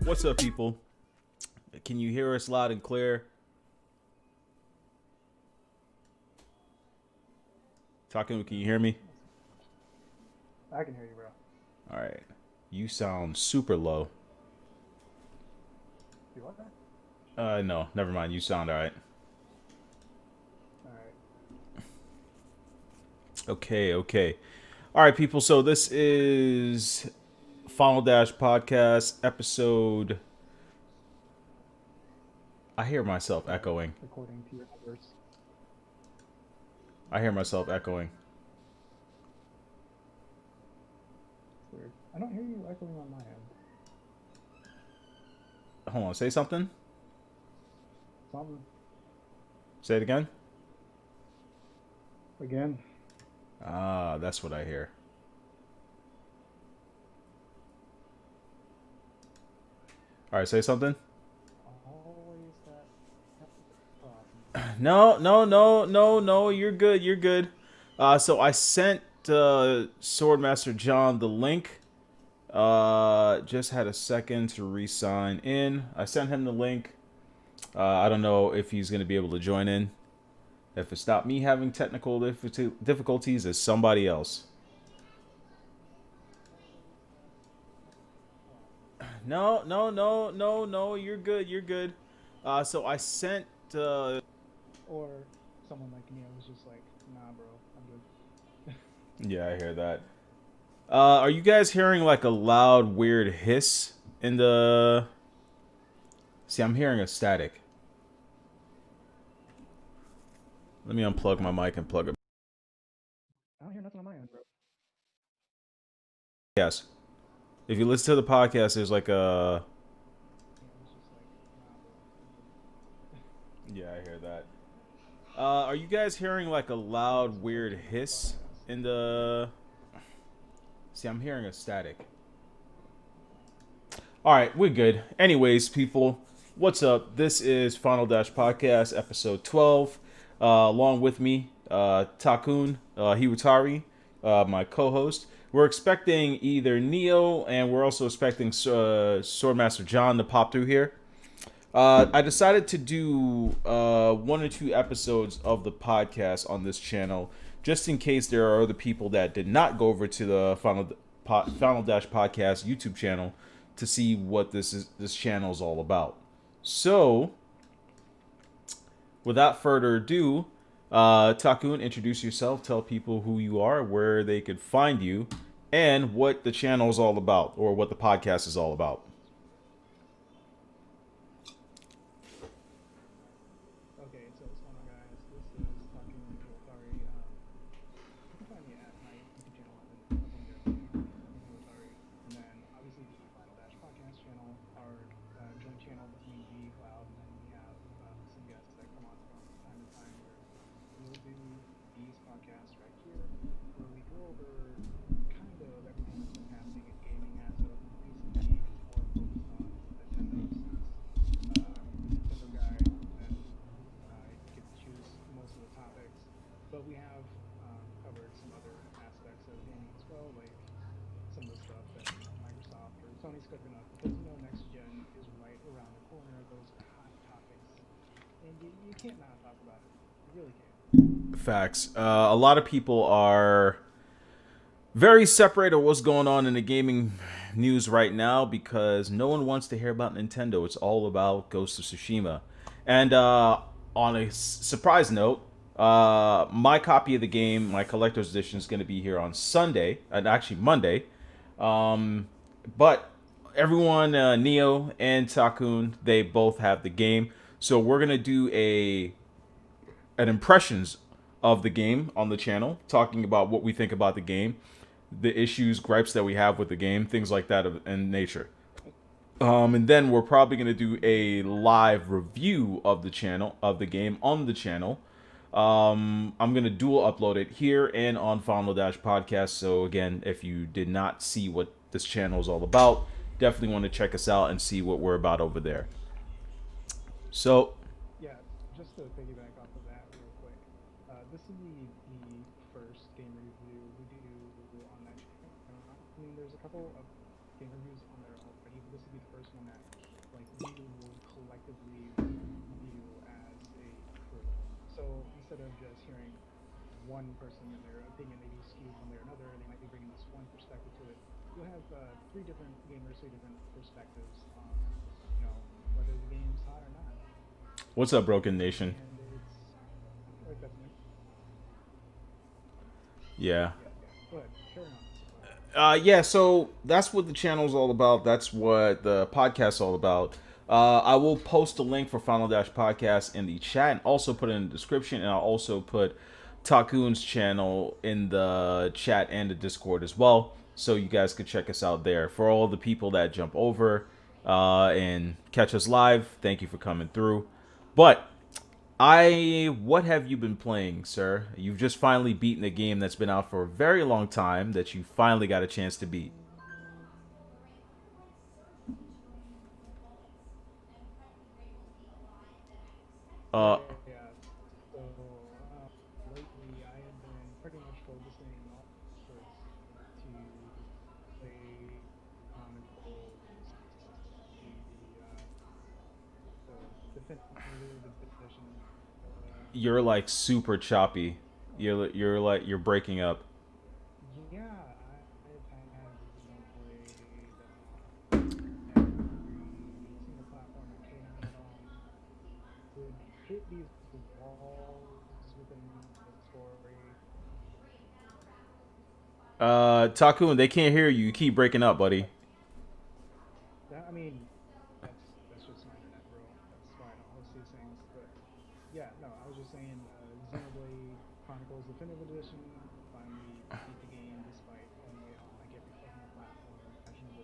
What's up, people? Can you hear us loud and clear? Takun, can you hear me? I can hear you, bro. All right. You sound super low. You want that? No, never mind. You sound all right. All right. Okay. All right, people. So this is Final Dash Podcast episode. I hear myself echoing. According to your numbers. I hear myself echoing. It's weird. I don't hear you echoing on my end. Hold on. Say something. Something. Say it again. Again. Ah, that's what I hear. All right, say something. Always that. No. You're good. So I sent Swordmaster John the link. Just had a second to re-sign in. I sent him the link. I don't know if he's going to be able to join in. If it's not me having technical difficulties, it's somebody else. No. You're good. So I sent. Or someone like me, I was just like, nah, bro, I'm good. Yeah, I hear that. Are you guys hearing like a loud, weird hiss in the... See, I'm hearing a static. Let me unplug my mic and plug it. I don't hear nothing on my end, bro. Yes. If you listen to the podcast, there's like a... Yeah, I hear that. Are you guys hearing like a loud, weird hiss in the... See, I'm hearing a static. Alright, we're good. Anyways, people, what's up? This is Final Dash Podcast, episode 12. Along with me, Takun Hiwatari, my co-host. We're expecting either Neo, and we're also expecting Swordmaster John to pop through here. I decided to do 1 or 2 episodes of the podcast on this channel, just in case there are other people that did not go over to the Final Dash Podcast YouTube channel to see what this channel is all about. So, without further ado, Takun, introduce yourself, tell people who you are, where they could find you, and what the channel is all about, or what the podcast is all about. Okay, so what's going on, guys? This is Takun Hiwatari. You can find me at my YouTube channel and up on there, Hiwatari. And then, obviously, this is my Final Dash Podcast channel, our joint channel between me, Cloud, and then we have some guests that come on from time to time where we'll do these podcasts right here, where we go over kind of everything that's been happening in gaming as of recently. It's more focused on Nintendo since Nintendo guy, and I get to choose most of the topics. But we have covered some other aspects of gaming as well, like some of the stuff that Microsoft or Sony's cooking up, because next gen is right around the corner. Those are hot topics, and you can't not talk about it. You really can't. Facts. A lot of people are very separated of what's going on in the gaming news right now because no one wants to hear about Nintendo. It's all about Ghost of Tsushima. And on a surprise note, my copy of the game, my collector's edition, is going to be here on Sunday, and actually Monday. But everyone, Neo and Takun, they both have the game. So we're going to do an impressions of the game on the channel, talking about what we think about the game, the issues, gripes that we have with the game, things like that in nature. And then we're probably going to do a live review of the game on the channel. I'm going to dual upload it here and on Final Dash Podcast. So again, if you did not see what this channel is all about, definitely want to check us out and see what we're about over there. So, Yeah, just to piggyback off of that real quick, this is the first game review we do on that channel. I mean, there's a couple of game reviews on there already, but this would be the first one that like we will collectively review as a crew. So instead of just hearing one person and their opinion may be skewed one way or another, they might be bringing this one perspective to it. You'll have three different gamers, three different perspectives on, whether the game's hot or not. what's up, Broken Nation? And it's like that's me. Yeah. Yeah, yeah. Go ahead, carry on. Yeah, so that's what the channel's all about. That's what the podcast's all about. I will post a link for Final Dash Podcast in the chat and also put it in the description. And I'll also put Takun's channel in the chat and the Discord as well. So you guys can check us out there. For all the people that jump over and catch us live, thank you for coming through. But what have you been playing, sir? You've just finally beaten a game that's been out for a very long time that you finally got a chance to beat. Yeah, Uh, yeah, yeah. So lately, I have been pretty much focusing on efforts to play Chronicles, the definitive edition. you're like super choppy. You're breaking up. Yeah, I've had Xenoblade on every single platform it came out on. Would hit these walls within the story. Takun, they can't hear you. You keep breaking up, buddy. That, I mean, that's just my internet, bro. That's why I don't host these things. But yeah, no, I was just saying, Xenoblade Chronicles Definitive Edition. Finally beat the game despite playing it on like every fucking platform imaginable.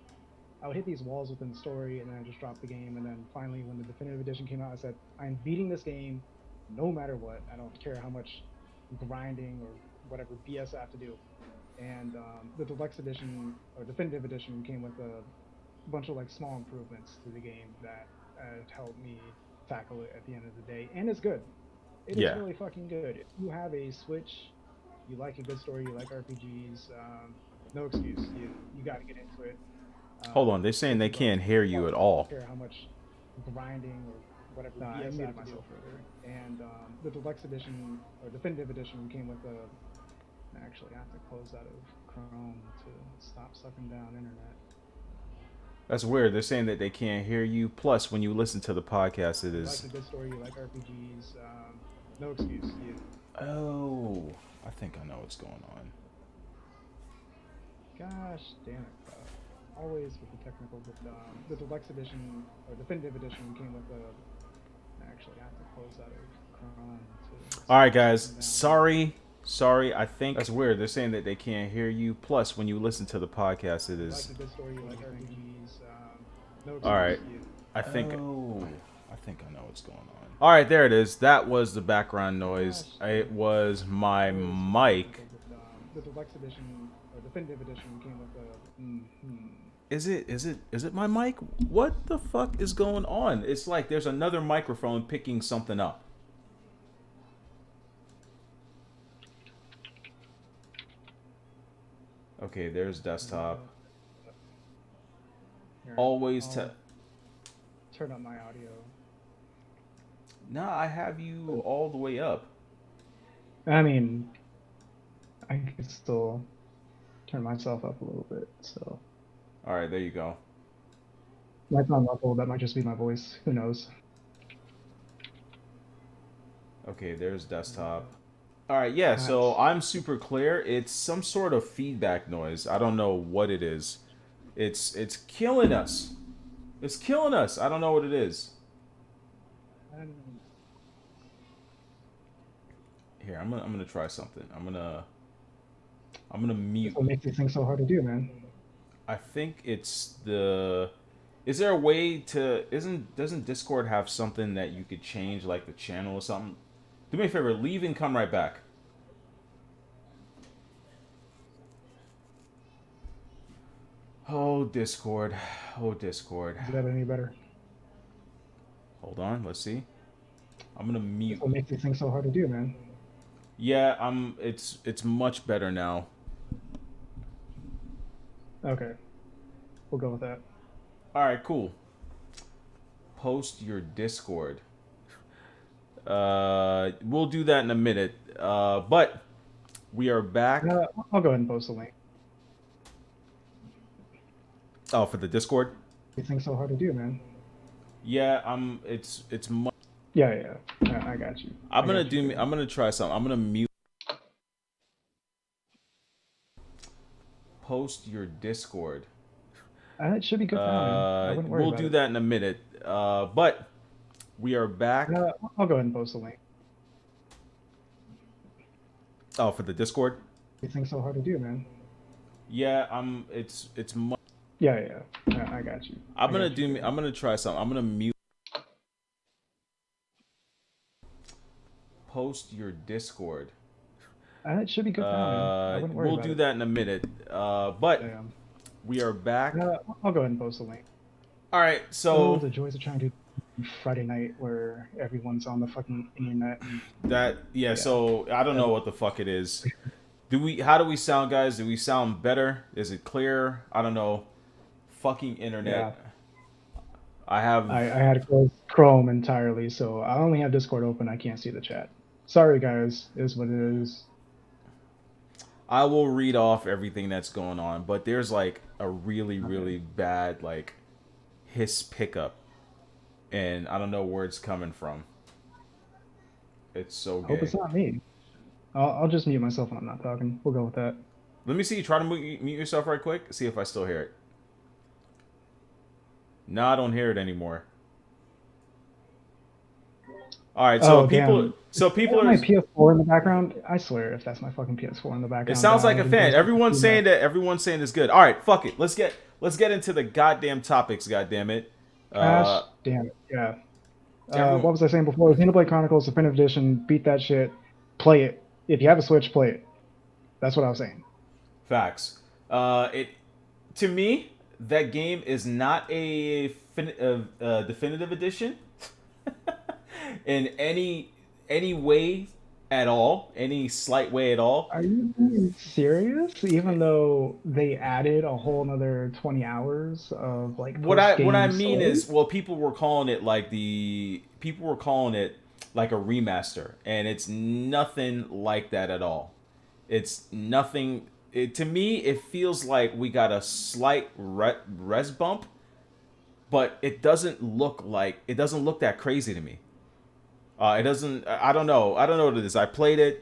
I would hit these walls within the story, and then I just dropped the game. And then finally, when the definitive edition came out, I said, "I'm beating this game, no matter what. I don't care how much grinding or whatever BS I have to do." And the deluxe edition or definitive edition came with a bunch of like small improvements to the game that helped me tackle it at the end of the day. And it's good. It is Yeah. really fucking good. If you have a Switch, you like a good story, you like RPGs, no excuse. You got to get into it. Hold on. They're saying they can't hear you at all. Care how much grinding or whatever BS I muted myself earlier. And the deluxe edition or definitive edition came with a. Actually, I have to close out of Chrome to stop sucking down internet. That's weird. They're saying that they can't hear you. Plus, when you listen to the podcast, it You is. like a good story, you like RPGs, no excuse. Oh, I think I know what's going on. Gosh damn it, bro. Always with the technical, but the deluxe edition or definitive edition came with a. Actually, I have to close out of Chrome to. All right, guys. Sorry. I think that's weird. They're saying that they can't hear you. Plus, when you listen to the podcast, it is. You like a good story, you like RPGs, no excuse. All right. I think I know what's going on. All right, there it is. That was the background noise. It was my mic. The deluxe edition or definitive edition came with a. Is it my mic? What the fuck is going on? It's like there's another microphone picking something up. Okay, there's desktop. Always turn up my audio. Nah, I have you all the way up. I mean, I can still turn myself up a little bit, so. All right, there you go. Might not muffled, that might just be my voice. Who knows? Okay, there's desktop. All right, yeah, so I'm super clear. It's some sort of feedback noise. I don't know what it is. It's killing us. It's killing us. I don't know what it is. Here, I'm gonna try something. I'm gonna mute. What makes these things so hard to do, man? I think it's the. Is there a way to? Doesn't Discord have something that you could change, like the channel or something? Do me a favor, leave and come right back. Oh, Discord. Oh, Discord. Is that any better? Hold on, let's see. I'm gonna mute. That's what makes these things so hard to do, man. Yeah, it's much better now. Okay, we'll go with that. All right, cool. Post your Discord. We'll do that in a minute. But we are back. I'll go ahead and post the link. Oh, for the Discord. These things so hard to do, man. Yeah, it's much. Yeah. I got you. I'm gonna try something. I'm gonna mute. Post your Discord. It should be good now, man. I wouldn't worry We'll about do it. that in a minute. But we are back. I'll go ahead and post the link. Oh, for the Discord. These things so hard to do, man. Yeah, it's much. Yeah. I got you. I'm gonna try something. I'm gonna mute. Post your Discord. It should be good now, man. I wouldn't worry We'll about do it. that in a minute. But Yeah. we are back. I'll go ahead and post the link. All right, Oh, so the joys of trying to do Friday night where everyone's on the fucking internet. So I don't know what the fuck it is. How do we sound, guys? Do we sound better? Is it clear? I don't know. Fucking internet. Yeah. I have I had to close Chrome entirely, so I only have Discord open. I can't see the chat. Sorry, guys. It is what it is. I will read off everything that's going on, but there's like a really bad like hiss pickup, and I don't know where it's coming from. It's so I hope gay. it's not me. I'll just mute myself when I'm not talking. We'll go with that. Let me see. Try to mute yourself right quick. See if I still hear it. No, I don't hear it anymore. All right, so people Is are. my PS4 in the background? I swear, if that's my fucking PS4 in the background. It sounds like a down, fan. Everyone's saying it's good. All right, fuck it. Let's get into the goddamn topics. Goddamn it. Gosh, damn it. Yeah. Everyone- What was I saying before? Xenoblade Chronicles Definitive Edition. Beat that shit. Play it. If you have a Switch, play it. That's what I was saying. Facts. To me, that game is not a definitive edition in any way at all, any slight way at all. Are you being serious? Even though they added a whole another 20 hours of like What I post-game mean story? is, well, people were calling it like a remaster, and it's nothing like that at all. It's nothing. To me, it feels like we got a slight res bump, but it doesn't look that crazy to me. It doesn't. I don't know. I don't know what it is. I played it.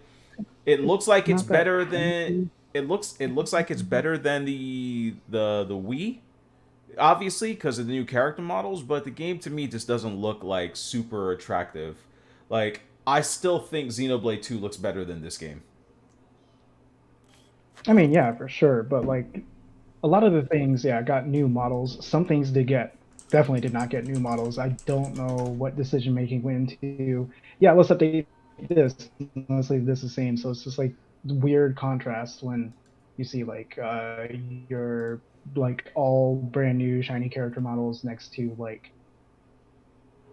It looks like it's Not that better than. crazy. It looks like it's better than the Wii, obviously because of the new character models. But the game to me just doesn't look like super attractive. Like I still think Xenoblade 2 looks better than this game. I mean, yeah, for sure. But like a lot of the things, yeah, got new models. Some things definitely did not get new models. I don't know what decision making went into. Yeah, let's update this. Let's leave this the same. So it's just like weird contrast when you see like your like all brand new shiny character models next to like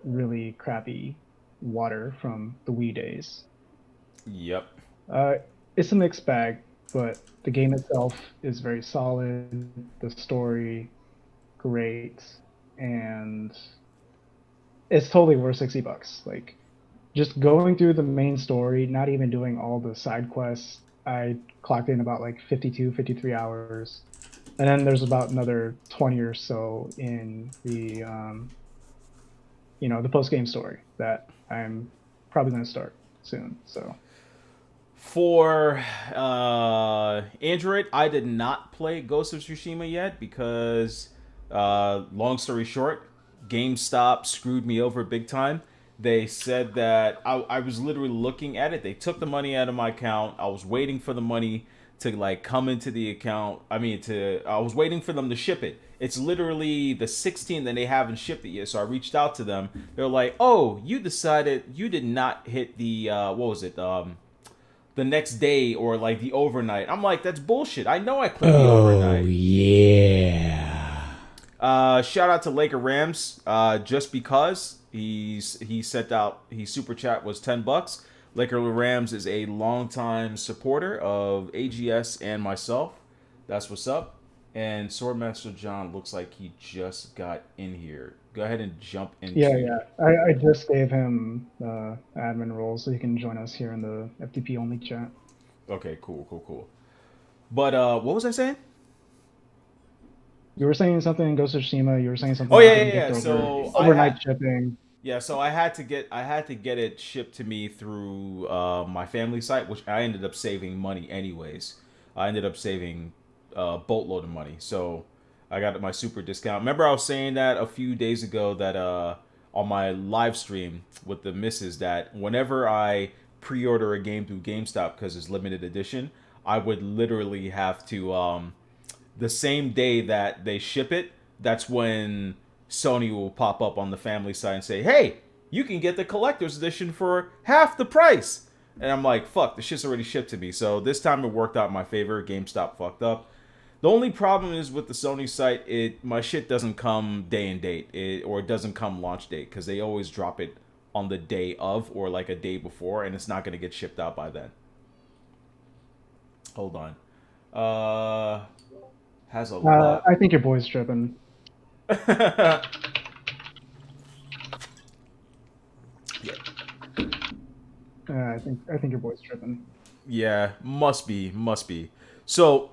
really crappy water from the Wii days. Yep. It's a mixed bag, but the game itself is very solid. The story, great, and it's totally worth $60. Like, just going through the main story, not even doing all the side quests, I clocked in about like 52, 53 hours. And then there's about another 20 or so in the, the post-game story that I'm probably going to start soon. So For Android, I did not play Ghost of Tsushima yet because, long story short, GameStop screwed me over big time. They said that I was literally looking at it. They took the money out of my account. I was waiting for the money to like come into the account. I was waiting for them to ship it. It's literally the 16th and they haven't shipped it yet. So I reached out to them. They're like, "Oh, you decided you did not hit the what was it? The next day or like the overnight." I'm like, "That's bullshit. I know I clicked the overnight." Oh yeah. Shout out to Laker Rams. Just because He sent out he super chat was $10. Laker Rams is a longtime supporter of AGS and myself. That's what's up. And Swordmaster John looks like he just got in here. Go ahead and jump Yeah, into. yeah. I just gave him admin role so he can join us here in the FDP only chat. Okay, cool, cool, cool. But what was I saying? You were saying something in Ghost of Tsushima. You were saying Oh something you yeah, couldn't yeah, get yeah. over So overnight shipping. I had to get it shipped to me through my family site, which I ended up saving money anyways. I ended up saving a boatload of money, so I got my super discount. Remember, I was saying that a few days ago that on my live stream with the missus that whenever I pre-order a game through GameStop because it's limited edition, I would literally have to the same day that they ship it, that's when Sony will pop up on the family side and say, "Hey, you can get the collector's edition for half the price." And I'm like, "Fuck, the shit's already shipped to me." So this time it worked out in my favor. GameStop fucked up. The only problem is with the Sony site, my shit doesn't come day and date, or it doesn't come launch date because they always drop it on the day of or like a day before, and it's not gonna get shipped out by then. Hold on. Uh, has a lot. I think your boy's tripping. Yeah. I think your boy's tripping. Yeah, must be, must be. So,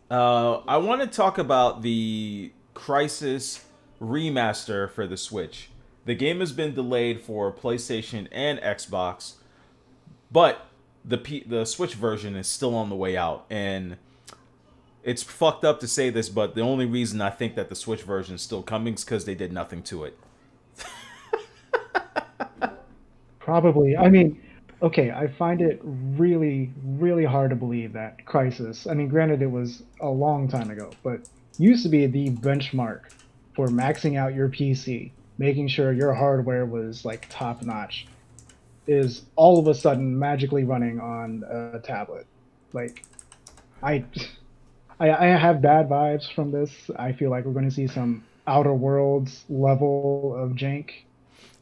I want to talk about the Crysis remaster for the Switch. The game has been delayed for PlayStation and Xbox, but the Switch version is still on the way out, and it's fucked up to say this, but the only reason I think that the Switch version is still coming is because they did nothing to it. Probably. I mean, okay, I find it really, really hard to believe that Crysis, I mean, granted, it was a long time ago, but used to be the benchmark for maxing out your PC, making sure your hardware was like top notch, is all of a sudden magically running on a tablet. Like, I, I have bad vibes from this. I feel like we're going to see some Outer Worlds level of jank,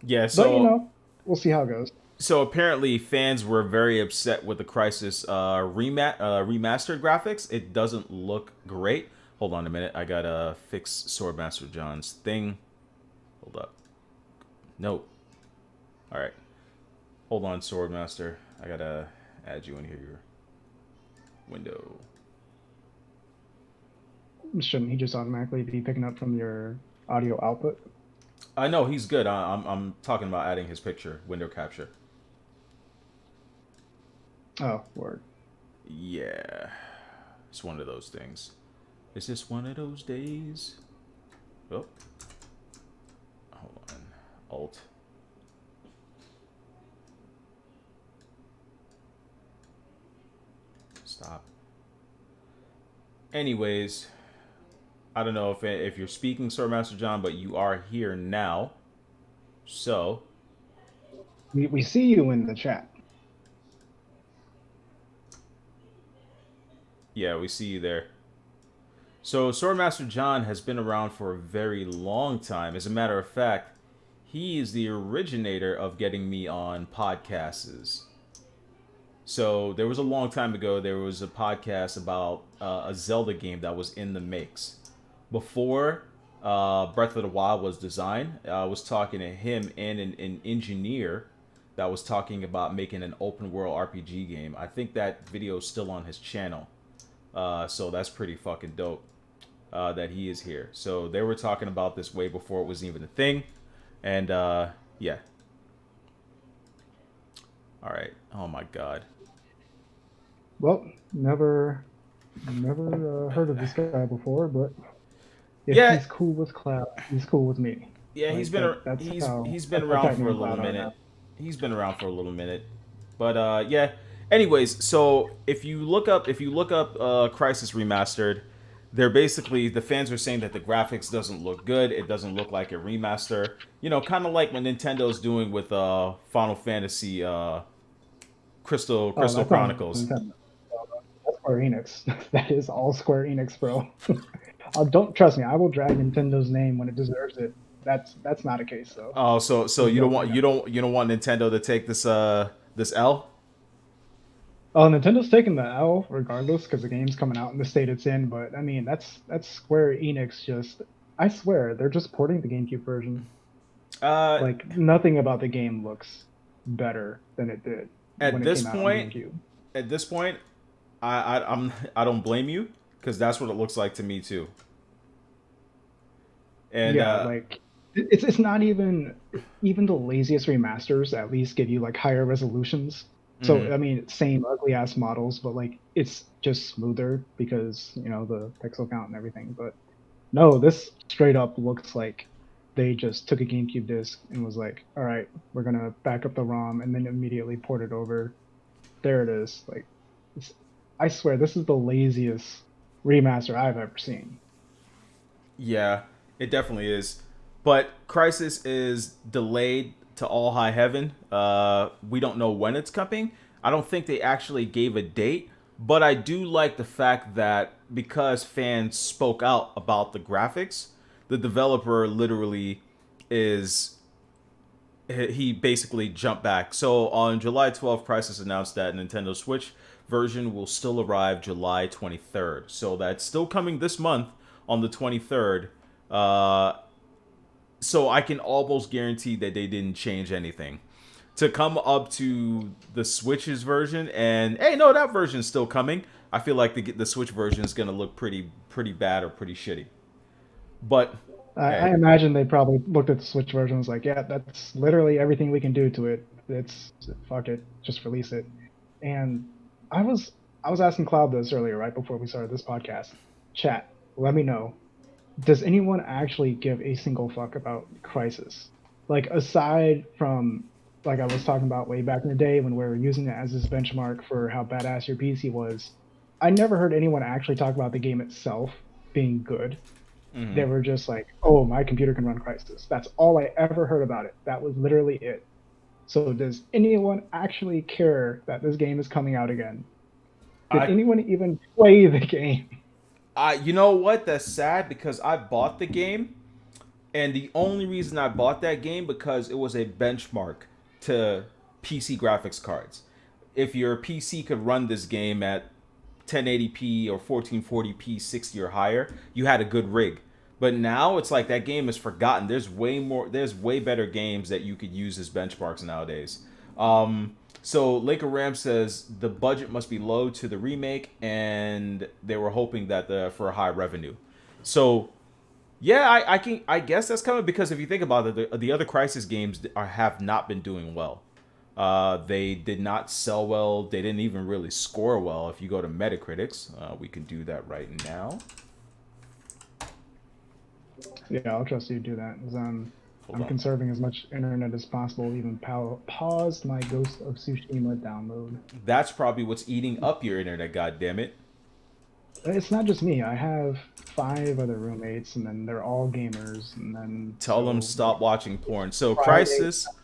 Yeah, but you so know, we'll see how it goes. so apparently fans were very upset with the Crysis remastered graphics. It doesn't look great. Hold on a minute. I gotta fix Swordmaster John's thing. Hold up. No. All right. Hold on, Swordmaster. I gotta add you in here. Your window. Shouldn't he just automatically be picking up from your audio output? I know he's good. I'm talking about adding his picture, window capture. Oh, word. Yeah, it's one of those things. Is this one of those days? Oh, hold on. Alt. Stop. Anyways, I don't know if you're speaking, Sir Master John, but you are here now. So, We see you in the chat. yeah, we see you there. So, Swordmaster John has been around for a very long time. As a matter of fact, he is the originator of getting me on podcasts. So, there was a long time ago, there was a podcast about a Zelda game that was in the makes. Before Breath of the Wild was designed, I was talking to him and an engineer that was talking about making an open world RPG game. I think that video is still on his channel. So that's pretty fucking dope that he is here. So they were talking about this way before it was even a thing. And yeah. All right. Oh my God. Well, never heard of this guy before, but if Yeah. he's cool with Cloud, he's cool with me. Yeah. Like that's how He's been how around tight me for a and little Cloud are minute. now. He's been around for a little minute. But yeah. Anyways, so if you look up Crysis Remastered, they're basically the fans are saying that the graphics doesn't look good. It doesn't look like a remaster. You know, kind of like what Nintendo's doing with Final Fantasy Crystal Oh, that's not Chronicles. Nintendo. That's Square Enix. That is all Square Enix, bro. Don't trust me. I will drag Nintendo's name when it deserves it. That's not a case though. Oh, so There's you no don't way want that. Nintendo to take this L? Oh, Nintendo's taking the L regardless because the game's coming out in the state it's in. But I mean, that's Square Enix just. I swear they're just porting the GameCube version. Uh, Like nothing about the game looks better than it did at when it this came out on point, GameCube. I don't blame you because that's what it looks like to me too. And Yeah, like it's not even the laziest remasters at least give you like higher resolutions. mhm. So I mean, same ugly ass models, but like it's just smoother because the pixel count and everything. But no, this straight up looks like they just took a GameCube disc and was like, all right, we're gonna back up the ROM and then immediately port it over. There it is. Like, it's, I swear this is the laziest remaster I've ever seen. Yeah, it definitely is. But Crisis is delayed to all high heaven. We don't know when it's coming. I don't think they actually gave a date, but I do like the fact that because fans spoke out about the graphics, the developer literally is he basically jumped back. So on July 12th, Crysis announced that Nintendo Switch version will still arrive July 23rd. So that's still coming this month on the 23rd. Uh, so I can almost guarantee that they didn't change anything to come up to the Switch's version. And hey, no, that version's still coming. I feel like the Switch version is gonna look pretty bad or pretty shitty. But I hey, imagine they probably looked at the Switch version and was like, yeah, that's literally everything we can do to it. It's fuck it, just release it. And I was I was asking Cloud this earlier, right before we started this podcast. Chat, let me know. Does anyone actually give a single fuck about Crisis? Like aside from like I was talking about way back in the day when we were using it as this benchmark for how badass your PC was, I never heard anyone actually talk about the game itself being good. They were just like, "Oh, my computer can run Crysis." That's all I ever heard about it. That was literally it. So, does anyone actually care that this game is coming out again? Did I anyone even play the game? you know what? That's sad because I bought the game, and the only reason I bought that game because it was a benchmark to PC graphics cards. If your PC could run this game at 1080p or 1440p 60 or higher, you had a good rig. But now it's like that game is forgotten. There's way better games that you could use as benchmarks nowadays. So Laker Ram says the budget must be low to the remake, and they were hoping that for a high revenue. So yeah, I guess that's coming because if you think about it, the other Crisis games have not been doing well. They did not sell well. They didn't even really score well. If you go to Metacritics, we can do that right now. Yeah, I'll trust you to do that. 'Cause, Hold I'm on. conserving as much internet as possible. Even paused my Ghost of Tsushima download. That's probably what's eating up your internet. God damn it! It's not just me. I have five other roommates, and then they're all gamers, and then Tell them so like stop watching porn. So Friday, Crisis.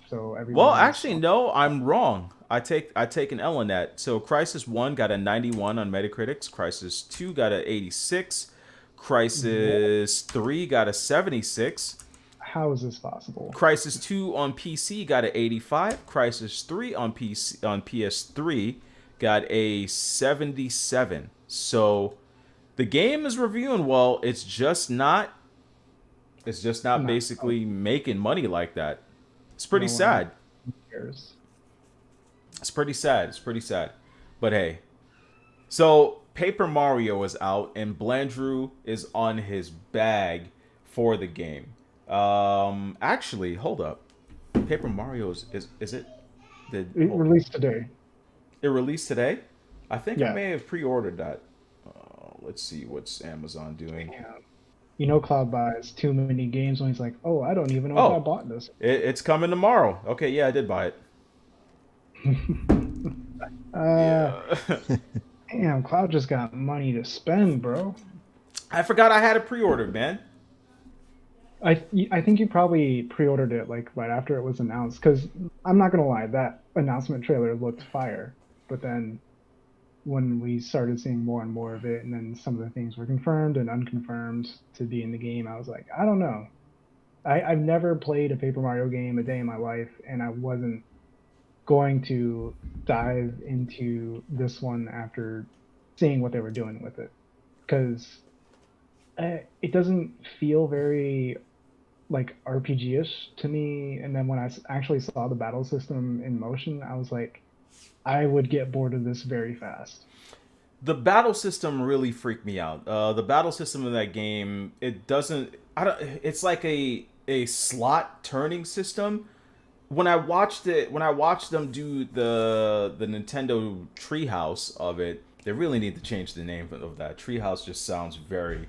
so Well, everybody's actually, no, I'm wrong. I take an L on that. So Crisis 1 got a 91 on Metacritics. Crisis 2 got a 86. what? Crisis 3 got a 76. How is this possible? Crisis 2 on PC got a 85. Crisis 3 on PS3 got a 77. So the game is reviewing well. It's just not Not basically making money like that. It's pretty no one sad. cares. It's pretty sad. It's pretty sad. But hey, so Paper Mario is out and Blandrew is on his bag for the game. Actually, hold up. Paper Mario is it It hold, released today. it released today? I think I Yeah. may have pre-ordered that. Let's see what's Amazon doing. Yeah. Cloud buys too many games when he's like, oh, I don't even know if I Oh, bought this. it's coming tomorrow. Okay, yeah, I did buy it. uh, Yeah. damn, Cloud just got money to spend, bro. I forgot I had it pre-ordered, man. I think you probably pre-ordered it like right after it was announced. Because I'm not gonna lie, that announcement trailer looked fire. But then when we started seeing more and more of it, and then some of the things were confirmed and unconfirmed to be in the game, I was like, I don't know. I've never played a Paper Mario game a day in my life, and I wasn't going to dive into this one after seeing what they were doing with it, because it doesn't feel very like RPG-ish to me. And then when I actually saw the battle system in motion, I was like, I would get bored of this very fast. The battle system really freaked me out. The battle system of that game, it doesn't. I don't. It's like a slot turning system. When I watched them do the Nintendo Treehouse of it, they really need to change the name of that. Treehouse just sounds very,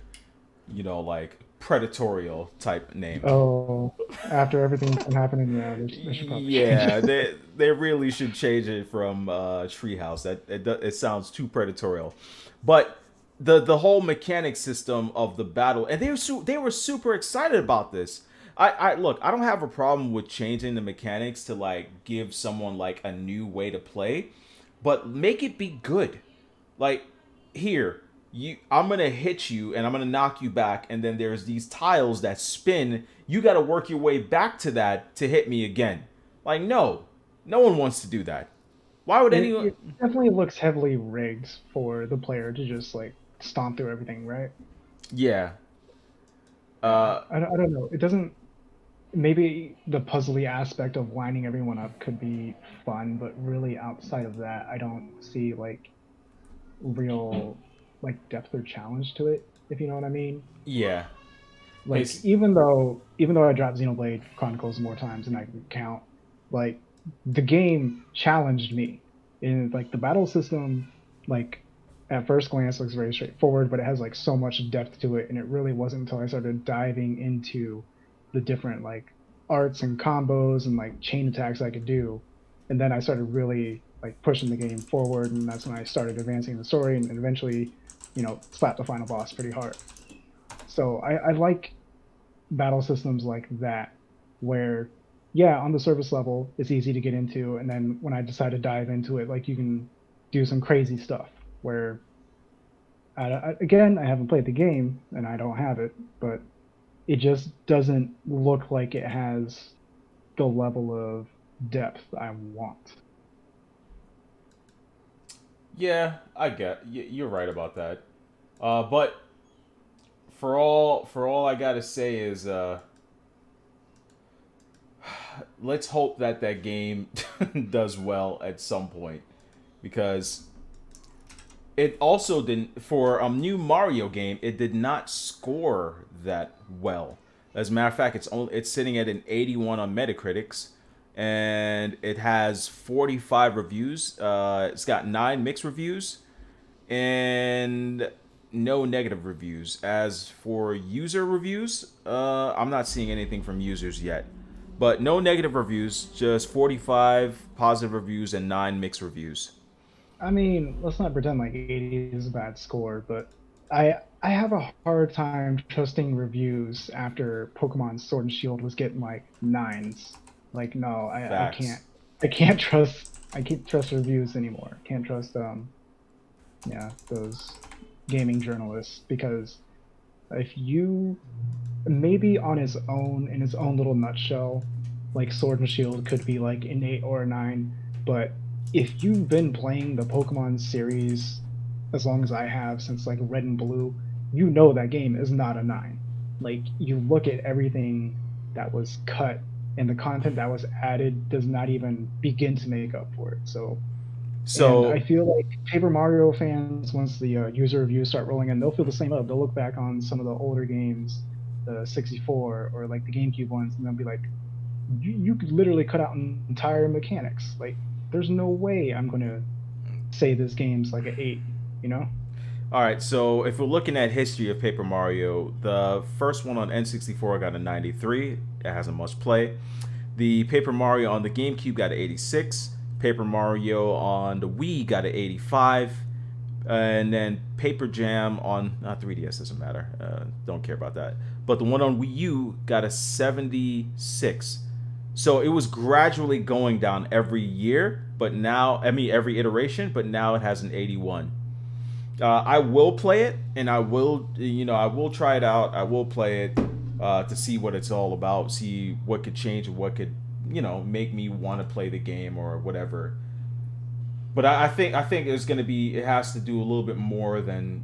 like predatorial type name. Oh, after everything's been happening, yeah, they should probably change Yeah, it. they really should change it from Treehouse. It sounds too predatorial, but the whole mechanic system of the battle, and they were super excited about this. I look, I don't have a problem with changing the mechanics to like give someone like a new way to play, but make it be good. Like here, I'm gonna hit you and I'm gonna knock you back, and then there's these tiles that spin. You got to work your way back to that to hit me again. Like no one wants to do that. Why would anyone? It definitely looks heavily rigged for the player to just like stomp through everything, right? Yeah. Yeah, Uh. I don't know. It doesn't. Maybe the puzzly aspect of lining everyone up could be fun, but really outside of that, I don't see like real like depth or challenge to it, if you know what I mean. Yeah. Like It's even though I dropped Xenoblade Chronicles more times than I can count, like the game challenged me. And like the battle system, like at first glance looks very straightforward, but it has like so much depth to it, and it really wasn't until I started diving into the different like arts and combos and like chain attacks I could do, and then I started really like pushing the game forward, and that's when I started advancing the story and eventually, slap the final boss pretty hard. So I like battle systems like that, where yeah, on the surface level it's easy to get into, and then when I decide to dive into it, like you can do some crazy stuff. Where again, I haven't played the game and I don't have it, but it just doesn't look like it has the level of depth I want. Yeah, you're right about that. But for all I gotta say is let's hope that that game does well at some point, because it also didn't, for a new Mario game, it did not score that well. As a matter of fact, it's sitting at an 81 on Metacritic's, and it has 45 reviews. It's got 9 mixed reviews and no negative reviews. As for user reviews, I'm not seeing anything from users yet. But no negative reviews, just 45 positive reviews and 9 mixed reviews. I mean, let's not pretend like 80 is a bad score, but I have a hard time trusting reviews after Pokemon Sword and Shield was getting like nines. Like no, Facts. I can't trust reviews anymore. Can't trust yeah, those gaming journalists, because if you maybe on its own, in its own little nutshell, like Sword and Shield could be like an 8 or a 9, but if you've been playing the Pokemon series as long as I have, since like Red and Blue, you know that game is not a 9. Like you look at everything that was cut, and the content that was added does not even begin to make up for it. So, and I So feel like Paper Mario fans, once the user reviews start rolling in, they'll feel the same up. They'll look back on some of the older games, the 64 or like the GameCube ones, and they'll be like, you could literally cut out entire mechanics. Like, there's no way I'm going to say this game's like an 8, you know? all right, so if we're looking at history of Paper Mario, the first one on N64 got a 93. It hasn't much play. The Paper Mario on the GameCube got an 86. Paper Mario on the Wii got an 85. And then Paper Jam on 3DS doesn't matter. Don't care about that. But the one on Wii U got a 76. So it was gradually going down every year, but now, I mean, every iteration, but now it has an 81. I will play it, and I will try it out. I will play it. to see what it's all about, see what could change and what could, make me want to play the game or whatever. But I think it's gonna be, it has to do a little bit more than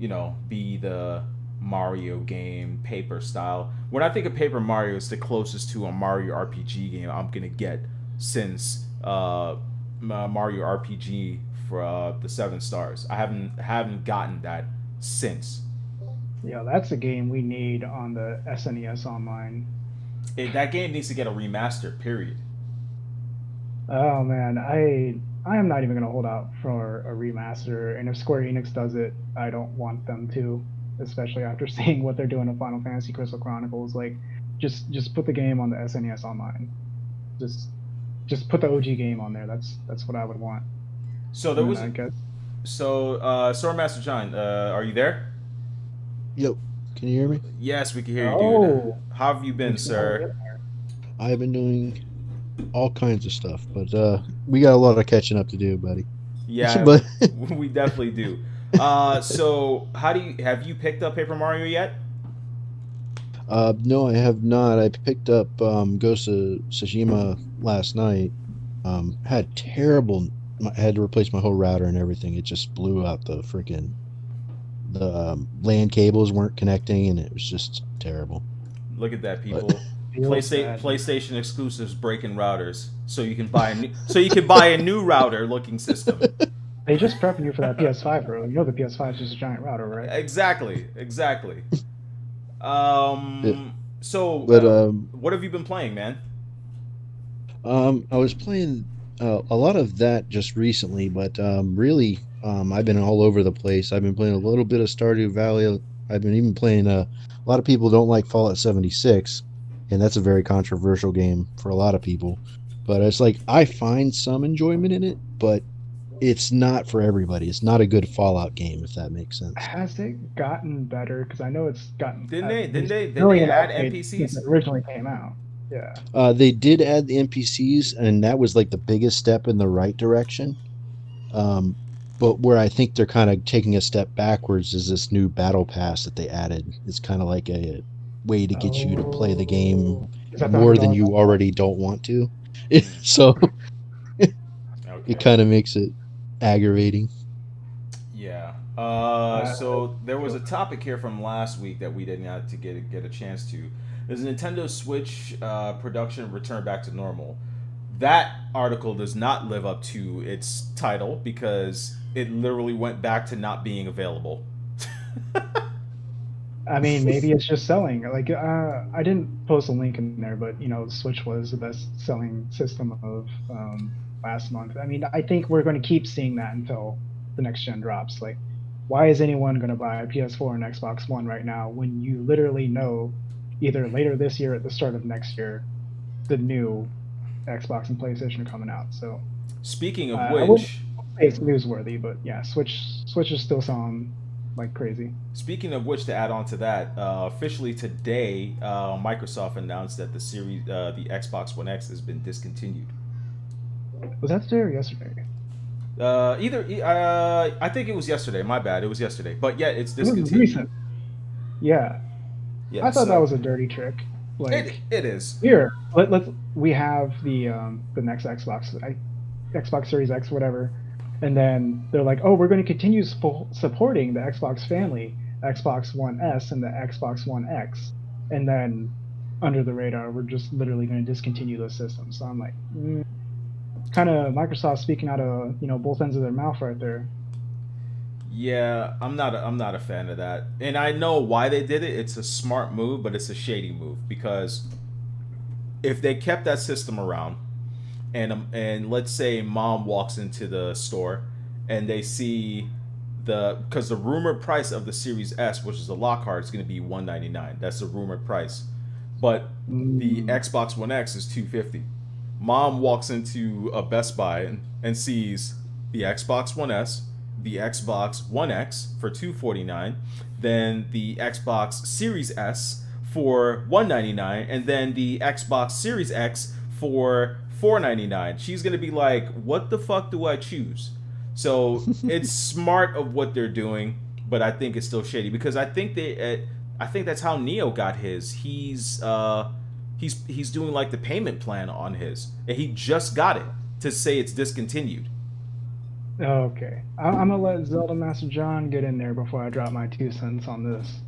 be the Mario game paper style. When I think of Paper Mario, it's the closest to a Mario RPG game I'm gonna get since Mario RPG for the 7 stars. I haven't gotten that since. Yeah, that's a game we need on the SNES Online. That game needs to get a remaster. Period. Oh man, I am not even gonna hold out for a remaster, and if Square Enix does it, I don't want them to, especially after seeing what they're doing in Final Fantasy Crystal Chronicles. Like, just put the game on the SNES Online. Just just put the OG game on there. That's what I would want. So there And then was I guess Swordmaster John, are you there? Yo, can you hear me? Yes, we can hear you, dude. oh, How have you been, thanks for letting me sir? in there. I've been doing all kinds of stuff, but we got a lot of catching up to do, buddy. Yeah, But we definitely do. So how do you have you picked up Paper Mario yet? no, I have not. I picked up Ghost of Tsushima last night. Had terrible. I had to replace my whole router and everything. It just blew out the LAN cables weren't connecting, and it was just terrible. Look at that, But people. Feels bad. PlayStation exclusives breaking routers, so you can buy a new router looking system. They just prepping you for that PS5, bro. You know the PS5 is just a giant router, right? Exactly. Yeah, So but what have you been playing, man? I was playing a lot of that just recently, but really, I've been all over the place. I've been playing a little bit of Stardew Valley. I've been even playing. A lot of people don't like Fallout 76, and that's a very controversial game for a lot of people. But it's like I find some enjoyment in it, but it's not for everybody. It's not a good Fallout game, if that makes sense. Has it gotten better? Because I know it's gotten Didn't at they? Didn't least they? Didn't they million add updates since NPCs? it originally came out. Yeah. They did add the NPCs, and that was like the biggest step in the right direction. Um, but where I think they're kind of taking a step backwards is this new battle pass that they added. It's kind of like a way to get you to play the game Oh, is that the more than $100 you battle already don't want to. So it Okay. kind of makes it aggravating. Yeah. pass? So there was a topic here from last week that we didn't have to get a chance to. Does Nintendo Switch production return back to normal? That article does not live up to its title because it literally went back to not being available. I mean, maybe it's just selling. Like, I didn't post a link in there, but the Switch was the best-selling system of last month. I mean, I think we're going to keep seeing that until the next gen drops. Like, why is anyone going to buy a PS4 and Xbox One right now when you literally know either later this year or at the start of next year the new Xbox and PlayStation are coming out? So Speaking of I wouldn't which, say it's newsworthy, but yeah, Switch is still selling like crazy. to add on to that, officially today, Microsoft announced that the Xbox One X has been discontinued. Was that today or yesterday? I think it was yesterday. My bad. It was yesterday. But yeah, it's It was discontinued. recent. Yeah, Yeah, I thought that so was a dirty trick. Like, it is. here, let's we have the next Xbox Series X, whatever, and then they're like, oh, we're going to continue supporting the Xbox family, Xbox One S and the Xbox One X, and then under the radar, we're just literally going to discontinue those systems. So I'm like, kind of Microsoft speaking out of both ends of their mouth right there. Yeah, I'm not a fan of that, and I know why they did it. It's a smart move, but it's a shady move because if they kept that system around, and let's say mom walks into the store, and they see because the rumored price of the Series S, which is a Lockhart, is going to be $199. That's the rumored price, but the Mm. Xbox One X is $250. Mom walks into a Best Buy and sees the Xbox One S, the Xbox One X for $249, then the Xbox Series S for $199, and then the Xbox Series X for $499. She's gonna be like, "What the fuck do I choose?" So it's smart of what they're doing, but I think it's still shady because I think I think that's how Neo got his. He's doing like the payment plan on his, and he just got it to say it's discontinued. Okay, I'm gonna let Zelda Master John get in there before I drop my 2 cents on this.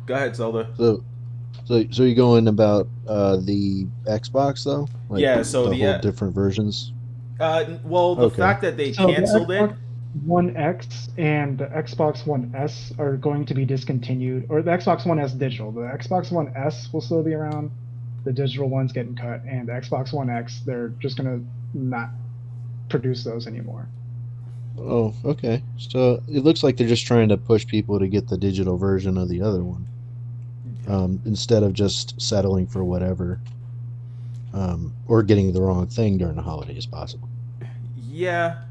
Go ahead, Zelda. So you're going about the Xbox though, like Yeah. So the the whole different versions. well, the Okay. fact that they So the canceled it. Xbox One X and the Xbox One S are going to be discontinued, or the Xbox One S digital. The Xbox One S will still be around. The digital one's getting cut, and the Xbox One X, they're just gonna not produce those anymore. Oh, okay. So it looks like they're just trying to push people to get the digital version of the other one, instead of just settling for whatever, or getting the wrong thing during the holidays, possible. Yeah,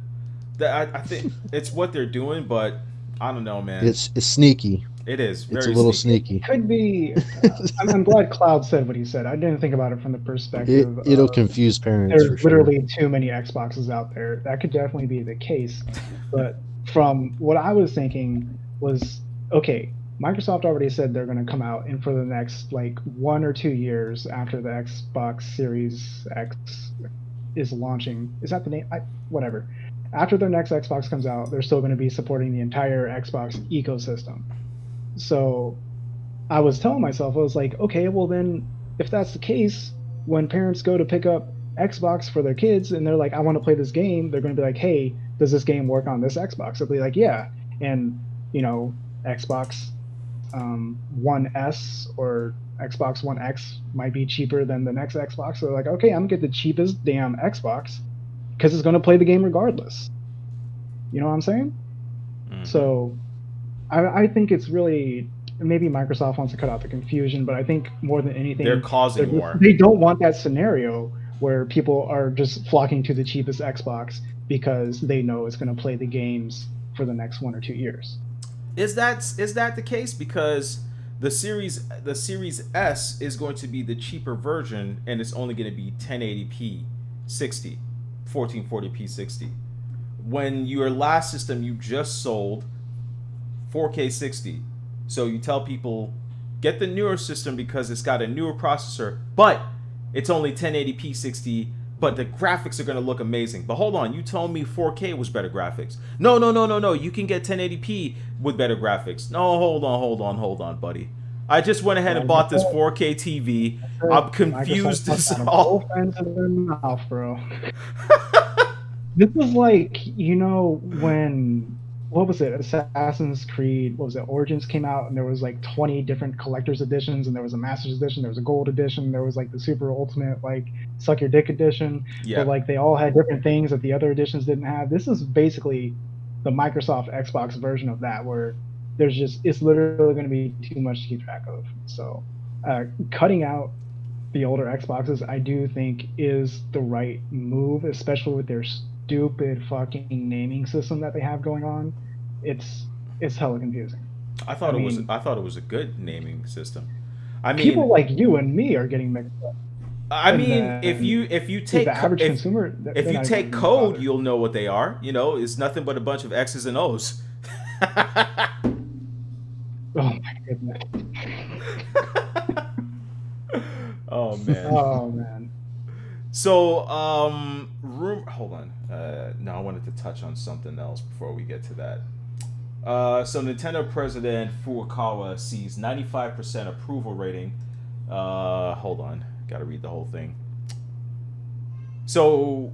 I think it's what they're doing, but I don't know, man. It's sneaky. It is It's a very little sneaky. sneaky. Could be. I'm glad Cloud said what he said. I didn't think about it from the perspective It'll of confuse parents for there's sure. literally too many Xboxes out there. That could definitely be the case. But from what I was thinking was, okay, Microsoft already said they're going to come out, and for the next like 1 or 2 years after the Xbox Series X is launching, is that the name? Whatever. After their next Xbox comes out, they're still going to be supporting the entire Xbox ecosystem. So I was telling myself, I was like, okay, well then, if that's the case, when parents go to pick up Xbox for their kids and they're like, I want to play this game, they're going to be like, hey, does this game work on this Xbox? They'll be like, yeah. And, you know, Xbox One S or Xbox One X might be cheaper than the next Xbox. So they're like, okay, I'm going to get the cheapest damn Xbox because it's going to play the game regardless. You know what I'm saying? Mm-hmm. So I think it's really, maybe Microsoft wants to cut out the confusion, but I think more than anything, they're causing more. They don't want that scenario where people are just flocking to the cheapest Xbox because they know it's going to play the games for the next 1 or 2 years. Is that the case? Because the Series S is going to be the cheaper version, and it's only going to be 1080p 60, 1440p 60. When your last system you just sold 4K 60, so you tell people get the newer system because it's got a newer processor, but it's only 1080p 60, but the graphics are going to look amazing. But hold on, you told me 4K was better graphics. No. You can get 1080p with better graphics. No, hold on, buddy. I just went ahead and bought this 4K TV. I'm confused as all. Both ends of their mouth, bro. This is like, when, what was it? Assassin's Creed, what was it? Origins came out, and there was like 20 different collector's editions, and there was a master's edition, there was a gold edition, there was like the super ultimate, like suck your dick edition. Yeah. But like they all had different things that the other editions didn't have. This is basically the Microsoft Xbox version of that, where it's literally going to be too much to keep track of. So cutting out the older Xboxes, I do think is the right move, especially with their stupid fucking naming system that they have going on. It's hella confusing. I thought it was a good naming system. I mean, people like you and me are getting mixed up. I mean, if you take the average consumer, if you take code, you'll know what they are. It's nothing but a bunch of X's and O's. Oh my goodness. Oh man. Oh man. So, hold on. No, I wanted to touch on something else before we get to that. So Nintendo President Furukawa sees 95% approval rating. Hold on. Gotta read the whole thing. So,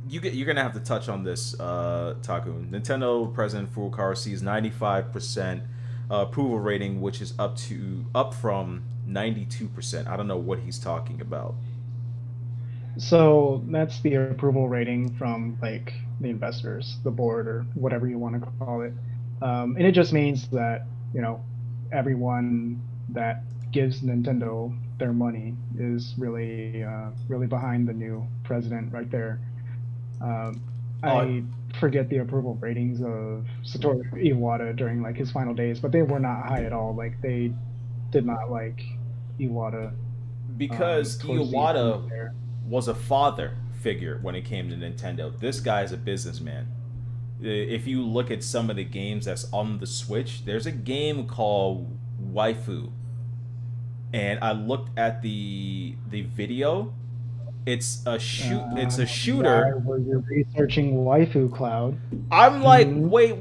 you're gonna have to touch on this, Takun. Nintendo President Furukawa sees 95% approval rating, which is up from 92%. I don't know what he's talking about. So that's the approval rating from like the investors, the board, or whatever you want to call it, and it just means that everyone that gives Nintendo their money is really really behind the new president right there. I forget the approval ratings of Satoru Iwata during like his final days, but they were not high at all. Like they did not like Iwata because Iwata was a father figure when it came to Nintendo. This guy is a businessman. If you look at some of the games that's on the Switch, there's a game called Waifu, and I looked at the video. It's a Why shooter. were you researching waifu cloud? I'm like, Hmm. wait.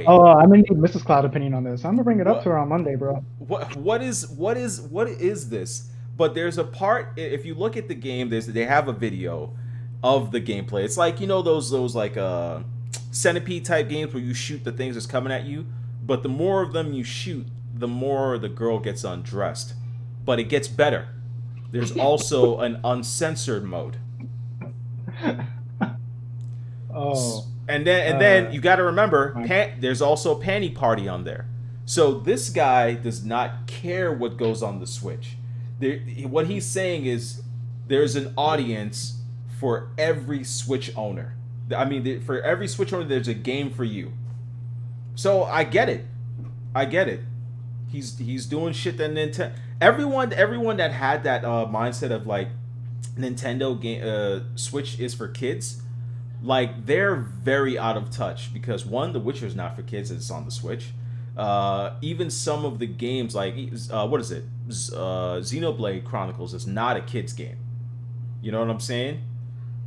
Oh, I'm gonna need Mrs. Cloud opinion on this. I'm gonna bring it up to What her on Monday, bro. what is this? But there's a part, if you look at the game, they have a video of the gameplay. It's like, those like centipede type games where you shoot the things that's coming at you, but the more of them you shoot, the more the girl gets undressed. But it gets better. There's also an uncensored mode. Oh, And then you got to remember, my- there's also Panty Party on there. So this guy does not care what goes on the Switch. What he's saying is there's an audience for every Switch owner. I mean, for every Switch owner, there's a game for you. So I get it. I get it. He's doing shit that Nintendo. Everyone that had that mindset of like Nintendo game Switch is for kids, like they're very out of touch because one, The Witcher is not for kids; it's on the Switch. Even some of the games, like what is it, Xenoblade Chronicles, is not a kids game. You know what I'm saying?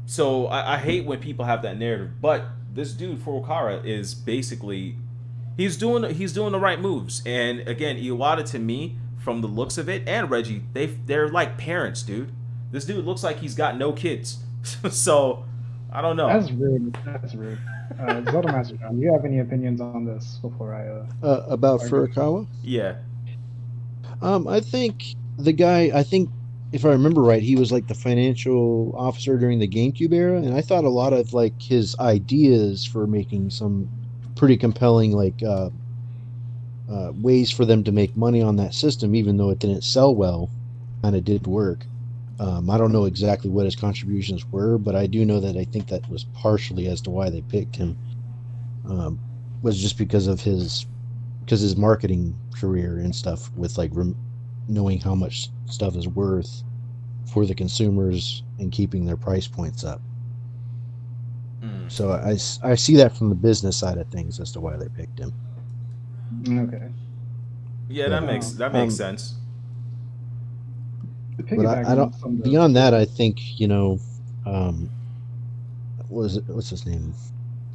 So I hate when people have that narrative. But this dude Furukawa is basically he's doing the right moves. And again, Iwata to me, from the looks of it, and Reggie, they're like parents, dude. This dude looks like he's got no kids. So I don't know. that's rude. That's rude. Zelda Master John, do you have any opinions on this before About argue? Furukawa. Yeah. I think the guy. I think if I remember right, he was like the financial officer during the GameCube era, and I thought a lot of like his ideas for making some pretty compelling ways for them to make money on that system, even though it didn't sell well, kind of did work. I don't know exactly what his contributions were, but I do know that I think that was partially as to why they picked him. Was just because of his marketing career and stuff with like knowing how much stuff is worth for the consumers and keeping their price points up. So I see that from the business side of things as to why they picked him. Okay. Yeah, But, that makes sense. To But I piggyback don't. on some of the- Beyond that, I think what's his name?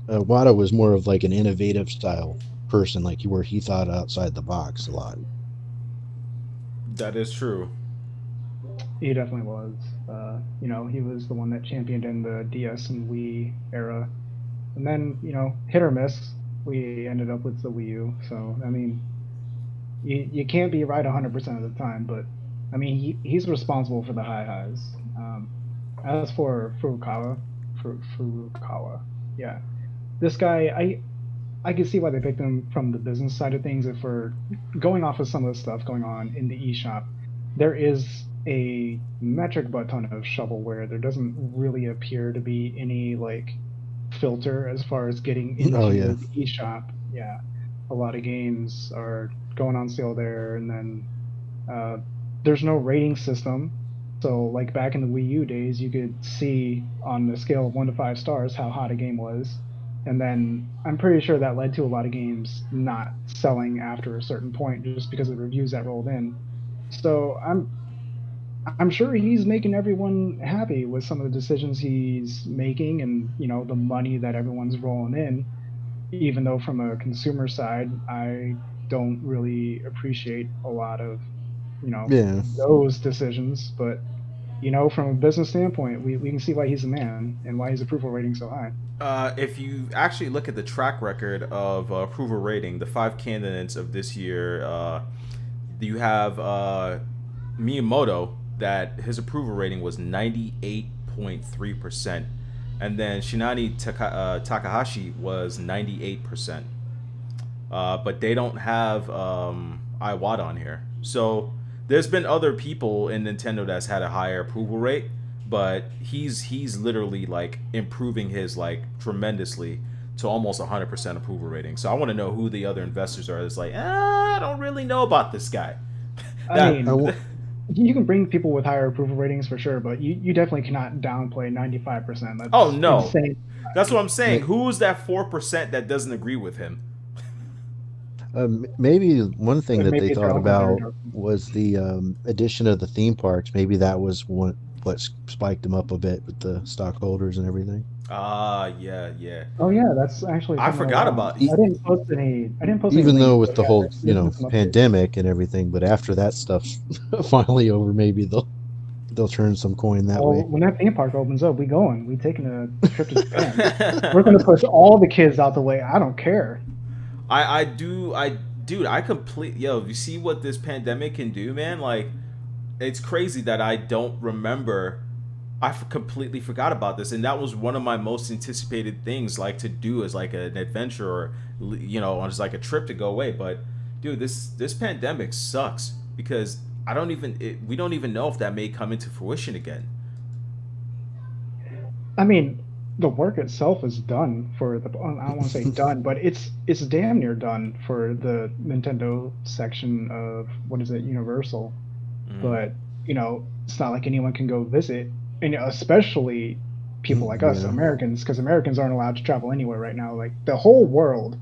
Wada was more of like an innovative style person, like where he thought outside the box a lot. That is true. He definitely was. He was the one that championed in the DS and Wii era. And then, hit or miss, we ended up with the Wii U. So, I mean, you can't be right 100% of the time, but, I mean, he's responsible for the high highs. As for Furukawa, yeah. This guy, I can see why they picked him from the business side of things. If we're going off of some of the stuff going on in the eShop, there is a metric butt ton of shovelware. There doesn't really appear to be any like filter as far as getting into the eShop. Yeah, a lot of games are going on sale there, and then there's no rating system. So like back in the Wii U days, you could see on the scale of 1 to 5 stars how hot a game was. And then I'm pretty sure that led to a lot of games not selling after a certain point just because of the reviews that rolled in. So I'm sure he's making everyone happy with some of the decisions he's making and the money that everyone's rolling in. Even though from a consumer side, I don't really appreciate a lot of those decisions. But from a business standpoint, we can see why he's a man and why his approval rating's so high. If you actually look at the track record of approval rating, the 5 candidates of this year, you have Miyamoto, that his approval rating was 98.3%, and then Shinani Takahashi was 98%. But they don't have Iwata on here. So there's been other people in Nintendo that's had a higher approval rate, but he's literally like improving his like tremendously to almost 100% approval rating. So I want to know who the other investors are. That's like, I don't really know about this guy. I mean, You can bring people with higher approval ratings for sure, but you definitely cannot downplay 95%. Oh That's no, insane. that's what I'm saying. May- Who's that 4% that doesn't agree with him? Maybe one thing that they Maybe they're thought open their about door. was the addition of the theme parks. Maybe that was what spiked them up a bit with the stockholders and everything. Ah, yeah, yeah. Oh yeah, that's actually I something I forgot was on. about. E- I didn't post any Even links, though with but the yeah, whole, there's been some updates. pandemic and everything, but after that stuff's finally over, maybe they'll turn some coin that Well, way. when that theme park opens up, we going. We taking a trip to Japan. We're gonna push all the kids out the way. I don't care. Dude, I complete. Yo, you see what this pandemic can do, man? Like, it's crazy that I don't remember. Completely forgot about this, and that was one of my most anticipated things, like to do as like an adventure or on just like a trip to go away. But dude, this pandemic sucks because we don't even know if that may come into fruition again. I mean, the work itself is done for the. I don't want to say done, but it's damn near done for the Nintendo section of what is it, Universal. Mm, But it's not like anyone can go visit, and especially people like us, Yeah. Americans, because Americans aren't allowed to travel anywhere right now. Like the whole world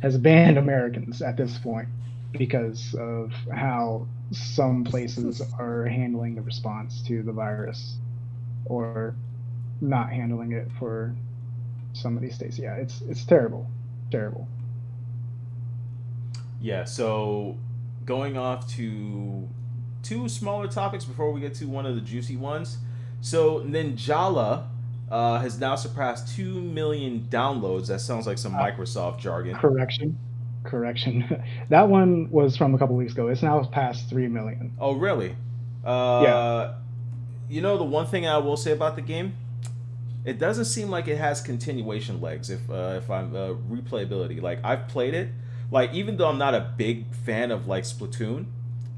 has banned Americans at this point because of how some places are handling the response to the virus or not handling it for some of these states. Yeah, it's terrible, terrible. yeah. So going off to two smaller topics before we get to one of the juicy ones. So Ninjala has now surpassed 2 million downloads. That sounds like some Uh, Microsoft jargon. correction, correction. That one was from a couple weeks ago. It's now past 3 million. Oh, really? Yeah, Uh, the one thing I will say about the game, it doesn't seem like it has continuation legs. If I'm replayability, like I've played it, like even though I'm not a big fan of like Splatoon,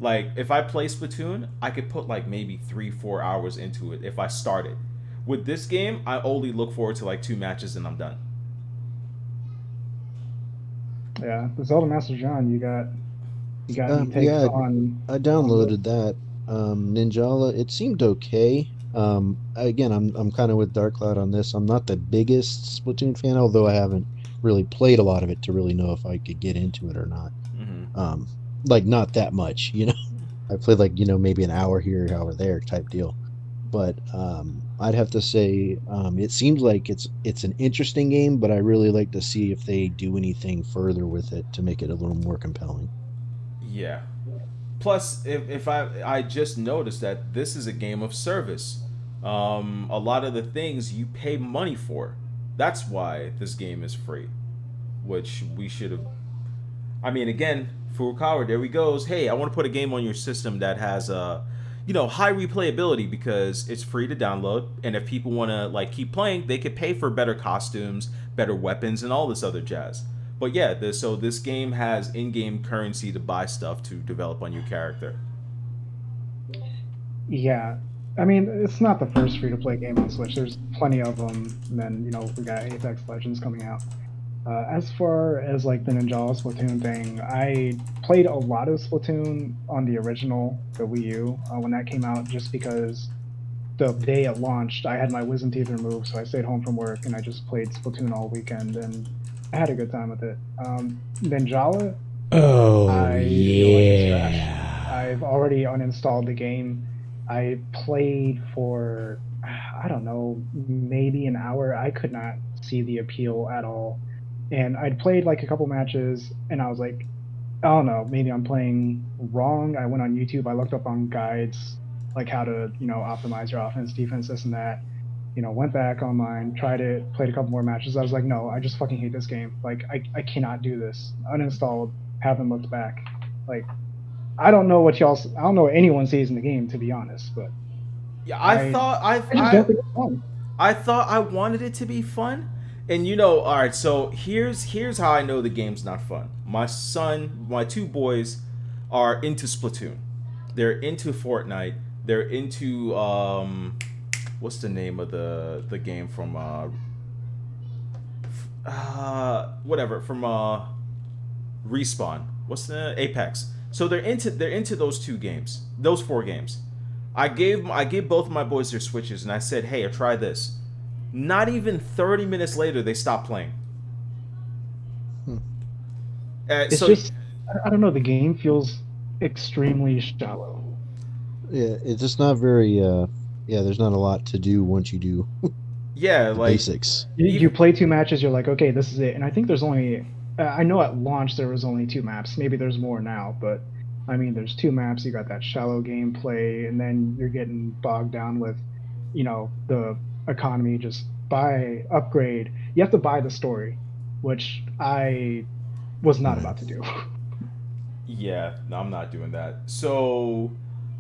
like if I play Splatoon, I could put like maybe 3 4 hours into it if I start it. With this game, I only look forward to like two matches and I'm done. yeah. The Zelda Master John, you got any takes Yeah, I on this? downloaded that. Ninjala, it seemed okay. Again, I'm kind of with Dark Cloud on this. I'm not the biggest Splatoon fan, although I haven't really played a lot of it to really know if I could get into it or not. Hmm. Um, like not that much, you know. I played like, maybe an hour here, hour there type deal. But I'd have to say it seems like it's an interesting game, but I really like to see if they do anything further with it to make it a little more compelling. Yeah. Plus, if I just noticed that this is a game of service. A lot of the things you pay money for. That's why this game is free, which we should have. I mean, again, Furukawa, there he goes. Hey, I want to put a game on your system that has high replayability because it's free to download, and if people want to like keep playing, they could pay for better costumes, better weapons, and all this other jazz. But yeah, so this game has in-game currency to buy stuff to develop on your character. Yeah, I mean, it's not the first free to play game on Switch. There's plenty of them. And then we got Apex Legends coming out. As far as like the Ninjala Splatoon thing, I played a lot of Splatoon on the original, the Wii U, when that came out, just because the day it launched, I had my wisdom teeth removed, so I stayed home from work and I just played Splatoon all weekend, and I had a good time with it. Ninjala, Oh I feel like it's trash. yeah. I've already uninstalled the game. I played for, I don't know, maybe an hour. I could not see the appeal at all. And I'd played like a couple matches and I was like, I don't know, maybe I'm playing wrong. I went on YouTube, I looked up on guides, like how to, optimize your offense, defense, this and that. Went back online, tried it, played a couple more matches. I was like, no, I just fucking hate this game. Like, I cannot do this. Uninstalled, haven't looked back. Like, I don't know what anyone sees in the game, to be honest, but Yeah, I, I just don't think it's fun. I thought I wanted it to be fun. And all right, so here's how I know the game's not fun. My two boys are into Splatoon. They're into Fortnite. They're into what's the name of the game from whatever from Respawn. What's the Apex? So they're into those two games, those four games. I gave both of my boys their Switches, and I said, "Hey, try this." Not even 30 minutes later, they stopped playing. Hmm. It's So just, I don't know. The game feels extremely shallow. Yeah, it's just not very. Yeah, there's not a lot to do once you do yeah, the like basics. You even play 2 matches, you're like, okay, this is it. And I think there's only, I know at launch there was only 2 maps. Maybe there's more now, but I mean, there's 2 maps. You got that shallow gameplay, and then you're getting bogged down with, the economy. Just buy, upgrade. You have to buy the story, which I was not Right. about to do. yeah, no, I'm not doing that. So,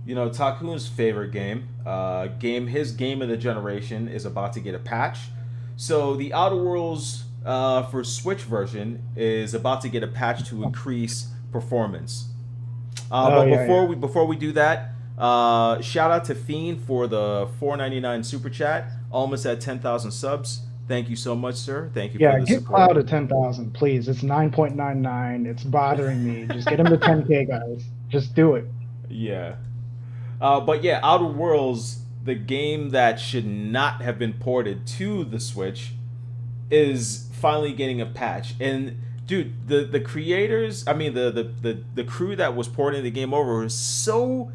Takun's favorite his game of the generation is about to get a patch. So the Outer Worlds for Switch version is about to get a patch to increase performance. Oh But yeah, yeah, before we do that, shout out to Fiend for the 4.99 super chat, almost at 10,000 subs. Thank you so much, sir. Thank you for yeah. the Get support. Cloud to 10,000, please. It's 9.99. It's bothering me. Just get him to 10K, guys. Just do it. Yeah. But yeah, Outer Worlds, the game that should not have been ported to the Switch, is finally getting a patch. And dude, the creators, I mean the crew that was porting the game over was so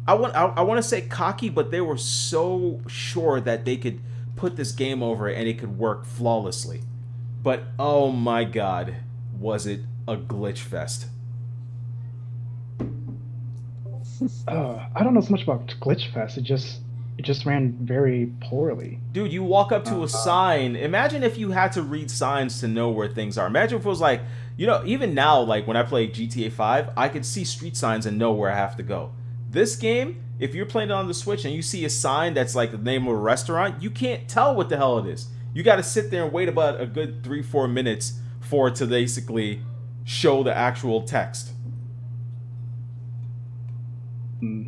I want to say cocky, but they were so sure that they could put this game over and it could work flawlessly. But oh my god, was it a glitch fest? I don't know so much about Glitch Fest. It just ran very poorly. Dude, you walk up to Uh, a sign. Imagine if you had to read signs to know where things are. Imagine if it was like, even now, like when I play GTA 5, I could see street signs and know where I have to go. This game, if you're playing it on the Switch and you see a sign that's like the name of a restaurant, you can't tell what the hell it is. You got to sit there and wait about a good 3-4 minutes for it to basically show the actual text. hmm.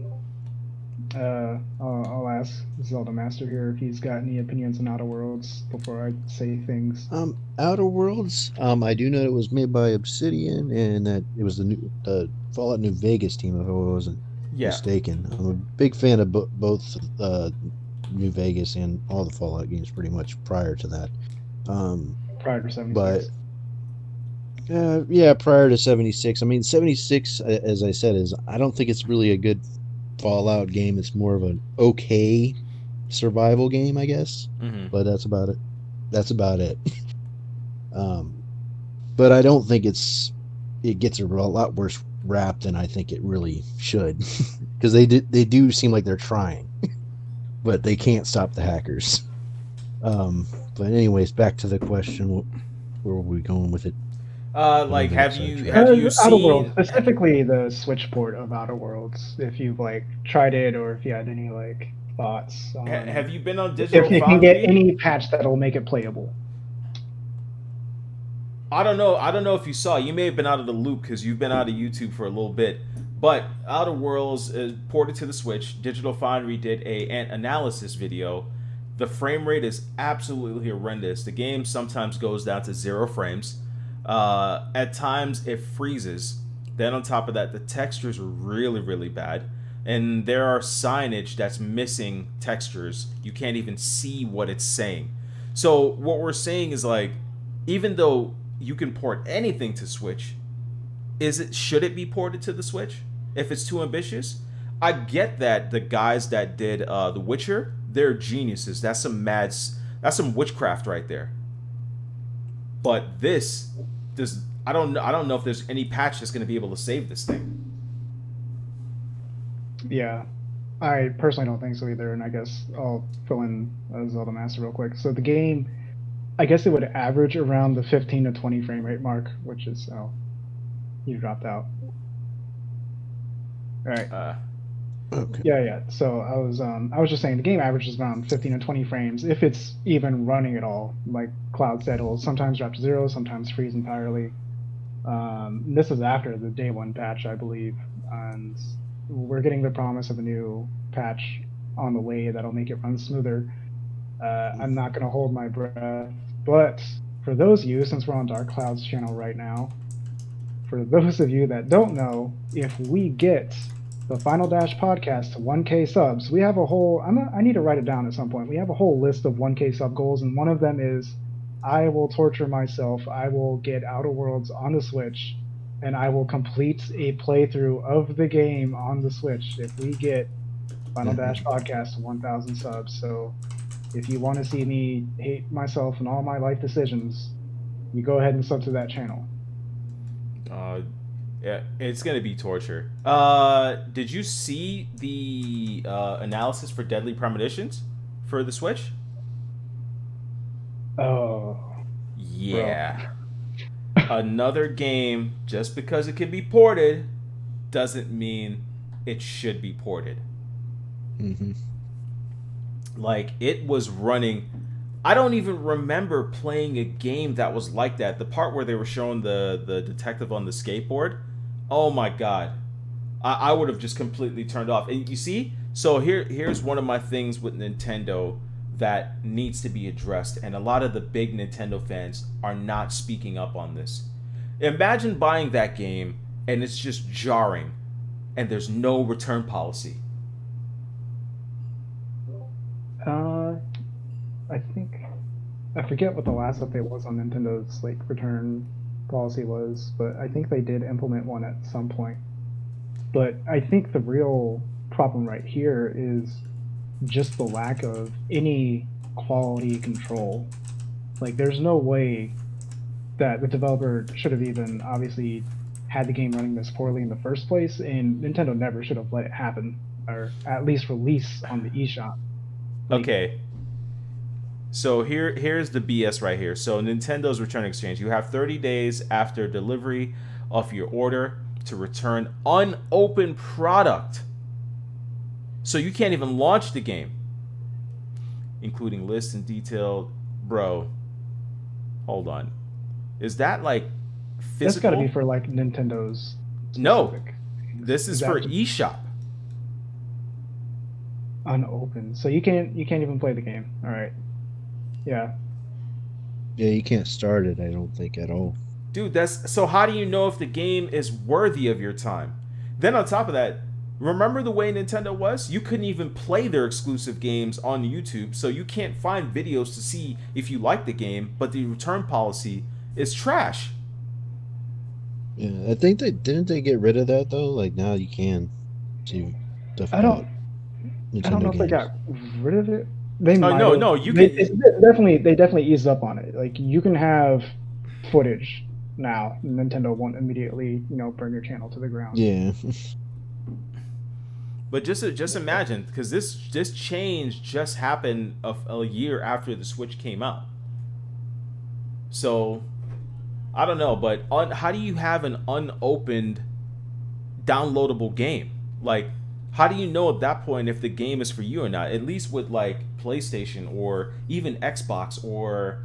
I'll ask Zelda Master here if he's got any opinions on Outer Worlds before I say things. Outer Worlds. I do know it was made by Obsidian, and that it was the Fallout New Vegas team, if I wasn't Yeah. mistaken. I'm a big fan of both New Vegas and all the Fallout games, pretty much prior to that. Prior to But 76. yeah, prior to 76. I mean, 76, as I said, is I don't think it's really a good Fallout game. It's more of an okay survival game, I guess. Mm-hmm. But that's about it. That's about it. um, but I don't think it gets a lot worse rap than I think it really should, because they do seem like they're trying, but they can't stop the hackers. But anyways, back to the question. Where were we going with it? Like, Maybe have it's you sidetracked. have you Outer Worlds, seen? specifically the Switch port of Outer Worlds, if you've like tried it or if you had any like thoughts Have on you been on if Digital you can get Foundry? any patch that'll make it playable. I don't know. I don't know if you saw. You may have been out of the loop because you've been out of YouTube for a little bit. But Outer Worlds is ported to the Switch. Digital Foundry did an analysis video. The frame rate is absolutely horrendous. The game sometimes goes down to 0 frames. At times it freezes. Then on top of that, the textures are really, really bad. And there are signage that's missing textures. You can't even see what it's saying. So what we're saying is like, even though you can port anything to Switch, should it be ported to the Switch if it's too ambitious? I get that the guys that did The Witcher, they're geniuses. That's some witchcraft right there. But this does I don't know if there's any patch that's going to be able to save this thing. Yeah, I personally don't think so either, and I guess I'll fill in Zelda Master real quick. So the game, I guess it would average around the 15 to 20 frame rate mark, which is you dropped out. All right. Okay. Yeah. So I was just saying the game averages around 15 to 20 frames if it's even running at all. Like Cloud said, it'll sometimes drop to 0, sometimes freeze entirely. This is after the day 1 patch, I believe, and we're getting the promise of a new patch on the way that'll make it run smoother. I'm not going to hold my breath, but for those of you, since we're on Dark Cloud's channel right now, for those of you that don't know, if we get the Final Dash podcast to 1K subs. We have a whole. I need to write it down at some point. We have a whole list of 1K sub goals, and one of them is I will torture myself. I will get Outer Worlds on the Switch, and I will complete a playthrough of the game on the Switch if we get Final Dash podcast to 1,000 subs. So if you want to see me hate myself and all my life decisions, you go ahead and sub to that channel. Yeah, it's gonna be torture. Did you see the analysis for Deadly Premonitions for the Switch? Oh, Yeah. Another game, just because it can be ported, doesn't mean it should be ported. Mm-hmm. Like, it was running. I don't even remember playing a game that was like that. The part where they were showing the detective on the skateboard. Oh my god. I would have just completely turned off. And you see? So here's one of my things with Nintendo that needs to be addressed. And a lot of the big Nintendo fans are not speaking up on this. Imagine buying that game and it's just jarring and there's no return policy. I forget what the last update was on Nintendo's like return policy was, but I think they did implement one at some point. But I think the real problem right here is just the lack of any quality control. Like, there's no way that the developer should have even obviously had the game running this poorly in the first place, and Nintendo never should have let it happen, or at least release on the eShop. Like, Okay. So here's the BS right here. So Nintendo's return exchange. You have 30 days after delivery of your order to return unopened product. So you can't even launch the game, including lists and detailed. Bro, hold on. Is that like physical? that's got to be for like Nintendo's No. specific. This is for eShop. Unopened, so you can't even play the game. All right. Yeah. Yeah, you can't start it, I don't think, at all. Dude, that's so how do you know if the game is worthy of your time? Then on top of that, remember the way Nintendo was? You couldn't even play their exclusive games on YouTube, so you can't find videos to see if you like the game, but the return policy is trash. Yeah, I think didn't they get rid of that though? Like now you can see stuff I don't. about I don't know Nintendo if they games. got rid of it. They Oh might no, have. no, you They, can. they definitely eased up on it. Like, you can have footage now. Nintendo won't immediately, burn your channel to the ground. Yeah. But just imagine, because this change just happened a year after the Switch came out. So I don't know, but how do you have an unopened downloadable game? Like, how do you know at that point if the game is for you or not? At least with like PlayStation or even Xbox or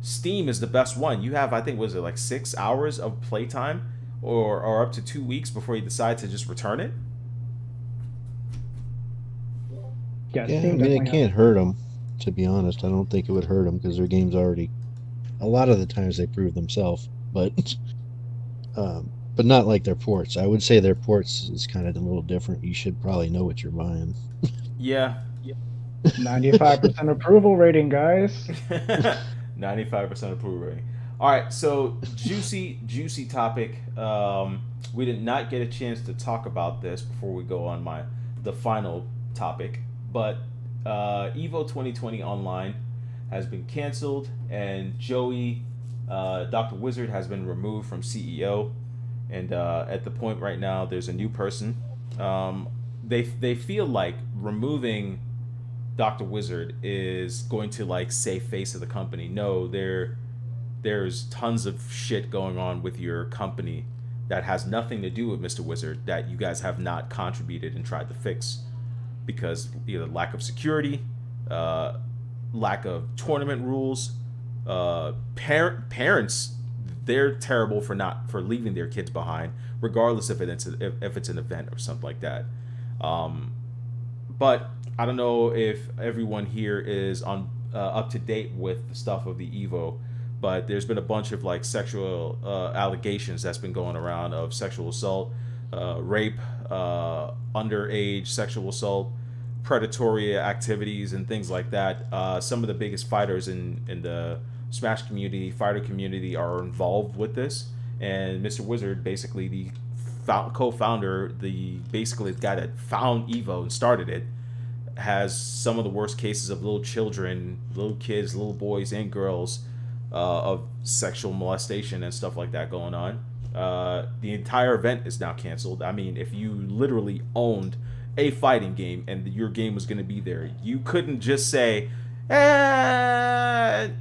Steam is the best one. You have, I think, was it like 6 hours of playtime or up to 2 weeks before you decide to just return it? Yeah, Yeah, I Steam mean, it definitely can't hurt them, to be honest. I don't think it would hurt them because their game's already. A lot of the times they prove themselves, but not like their ports. I would say their ports is kind of a little different. You should probably know what you're buying. Yeah. 95% approval rating, guys. 95% approval rating. All right, so juicy topic. We did not get a chance to talk about this before we go on the final topic, but Evo 2020 Online has been canceled, and Joey, Dr. Wizard, has been removed from CEO. And at the point right now, there's a new person. They feel like removing Dr. Wizard is going to like save face of the company. No, there's tons of shit going on with your company that has nothing to do with Mr. Wizard that you guys have not contributed and tried to fix, because either lack of security, lack of tournament rules, parents, they're terrible for leaving their kids behind, regardless if it's an event or something like that. But I don't know if everyone here is on up to date with the stuff of the Evo, but there's been a bunch of like sexual allegations that's been going around of sexual assault rape, underage sexual assault, predatory activities, and things like that. Some of the biggest fighters in the Smash community, fighter community, are involved with this. And Mr. Wizard, basically the co-founder, the basically the guy that found Evo and started it, has some of the worst cases of little children, little kids, little boys and girls, of sexual molestation and stuff like that going on. The entire event is now canceled. I mean, if you literally owned a fighting game and your game was going to be there, you couldn't just say,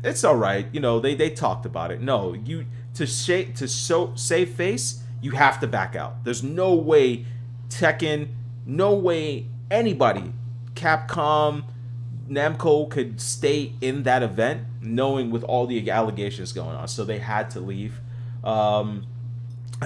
it's all right. You know, they talked about it. No, you save face, you have to back out. There's no way Tekken, no way anybody, Capcom, Namco could stay in that event knowing with all the allegations going on. So they had to leave. I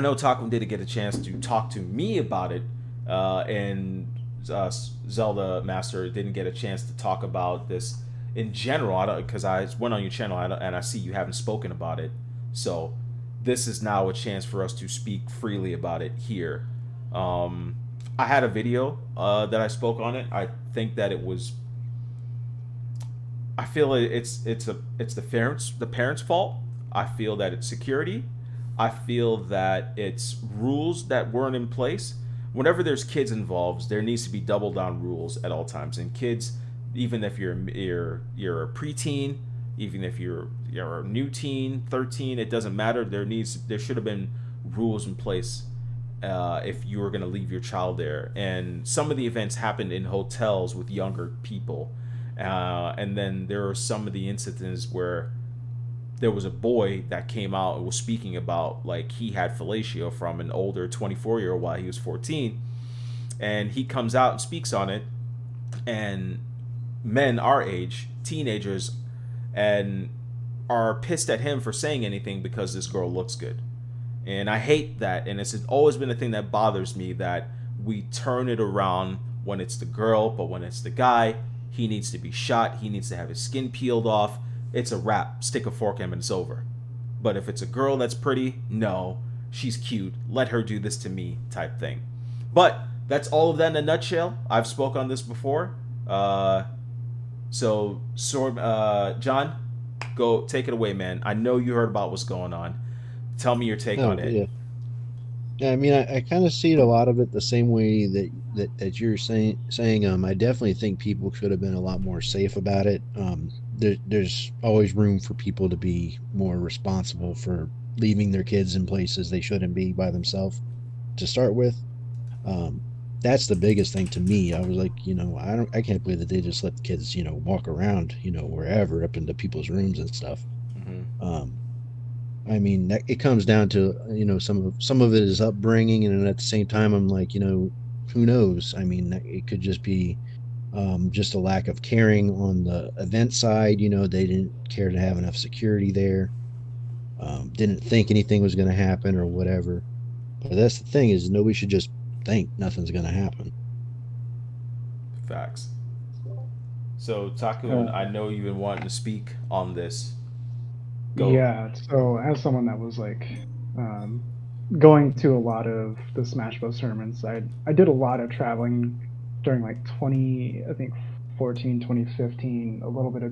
know Takun didn't get a chance to talk to me about it, and Zelda Master didn't get a chance to talk about this in general. Because I went on your channel and I see you haven't spoken about it. So this is now a chance for us to speak freely about it here. I had a video that I spoke on it. I think that it was. I feel it's the parents' fault. I feel that it's security. I feel that it's rules that weren't in place. Whenever there's kids involved, there needs to be double down rules at all times. And kids, even if you're a preteen, even if you're a new teen, 13, it doesn't matter. There should have been rules in place if you were going to leave your child there. And some of the events happened in hotels with younger people, and then there are some of the incidents where there was a boy that came out and was speaking about like he had fellatio from an older 24-year-old while he was 14, and he comes out and speaks on it, and men our age, teenagers, and are pissed at him for saying anything because this girl looks good. And I hate that, and it's always been a thing that bothers me, that we turn it around when it's the girl, but when it's the guy, he needs to be shot, he needs to have his skin peeled off. It's a wrap. Stick a fork in him and it's over. But if it's a girl that's pretty, no, she's cute, let her do this to me type thing. But that's all of that in a nutshell. I've spoke on this before. John, go take it away, man. I know you heard about what's going on. Tell me your take on it. Yeah. Yeah, I mean, I kind of see a lot of it the same way that you're saying. I definitely think people should have been a lot more safe about it. There's always room for people to be more responsible for leaving their kids in places they shouldn't be by themselves to start with. That's the biggest thing to me. I was like, I can't believe that they just let the kids, walk around, wherever up into people's rooms and stuff. Mm-hmm. I mean, it comes down to, some of it is upbringing, and at the same time, I'm like, who knows? I mean, it could just be just a lack of caring on the event side. They didn't care to have enough security there, didn't think anything was going to happen or whatever. But that's the thing, is nobody should just think nothing's going to happen. Facts. So, Takun, I know you've been wanting to speak on this. Go. Yeah, so as someone that was like going to a lot of the Smash Bros tournaments, I did a lot of traveling during like 2014, 2015, a little bit of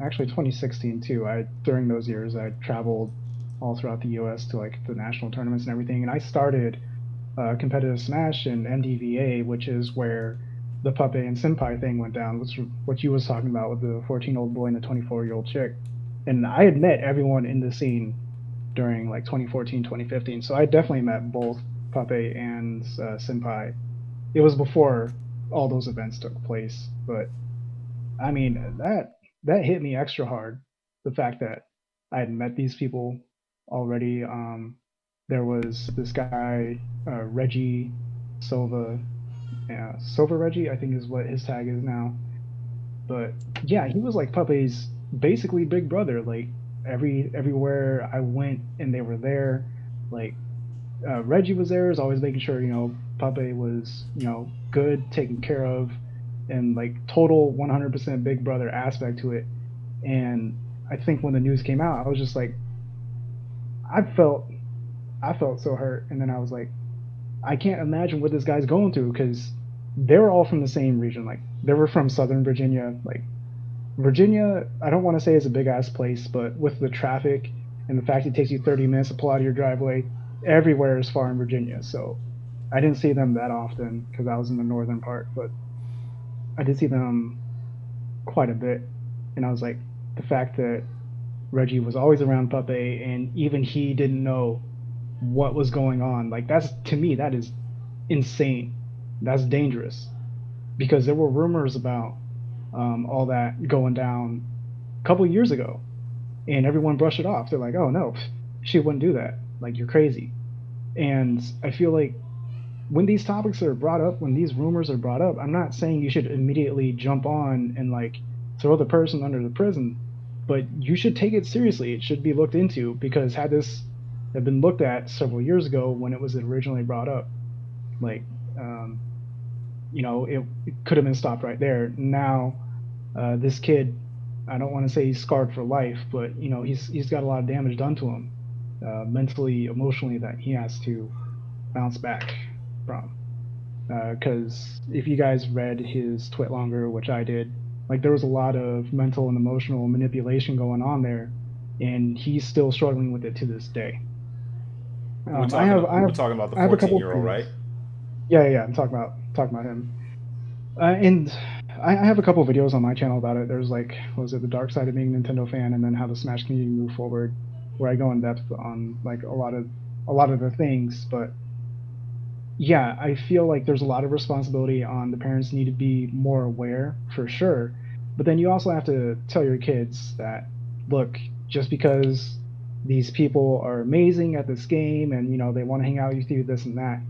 actually 2016 too. During those years I traveled all throughout the US to like the national tournaments and everything, and I started competitive Smash in NDVA, which is where the Puppet and Senpai thing went down, which what you was talking about with the 14-year-old boy and the 24-year-old chick. And I had met everyone in the scene during like 2014, 2015. So I definitely met both Puppet and Senpai. It was before all those events took place. But I mean, that hit me extra hard. The fact that I had met these people already. There was this guy, Reggie Silva. Silva Reggie, I think is what his tag is now. But yeah, he was like Puppet's basically big brother. Like everywhere I went and they were there, like Reggie was there, is always making sure Puppet was good, taken care of, and like total 100% big brother aspect to it. And I think when the news came out, I was just like, I felt so hurt. And then I was like, I can't imagine what this guy's going through because they're all from the same region. Like they were from Southern Virginia. Like Virginia, I don't want to say it's a big ass place, but with the traffic and the fact it takes you 30 minutes to pull out of your driveway, everywhere is far in Virginia. So I didn't see them that often because I was in the northern part, but I did see them quite a bit. And I was like, the fact that Reggie was always around Pape and even he didn't know what was going on. Like that's to me that is insane. That's dangerous because there were rumors about all that going down a couple years ago, and everyone brushed it off. They're like, "Oh no, she wouldn't do that. Like you're crazy." And I feel like when these topics are brought up, when these rumors are brought up, I'm not saying you should immediately jump on and like throw the person under the prison, but you should take it seriously. It should be looked into because had this had been looked at several years ago when it was originally brought up, like um, it could have been stopped right there. Now, this kid, I don't want to say he's scarred for life, but he's got a lot of damage done to him, mentally, emotionally, that he has to bounce back from. Because if you guys read his twit longer, which I did, like there was a lot of mental and emotional manipulation going on there, and he's still struggling with it to this day. We're I talking have I we're have talking about the I have a couple of 14-year-old, videos. right? Yeah, yeah, I'm talking about him. And I have a couple of videos on my channel about it. There's like, what was it, the dark side of being a Nintendo fan, and then how the Smash community moved forward, where I go in depth on like a lot of the things. But yeah, I feel like there's a lot of responsibility on the parents need to be more aware for sure. But then you also have to tell your kids that, look, just because these people are amazing at this game and they want to hang out with you, this and that,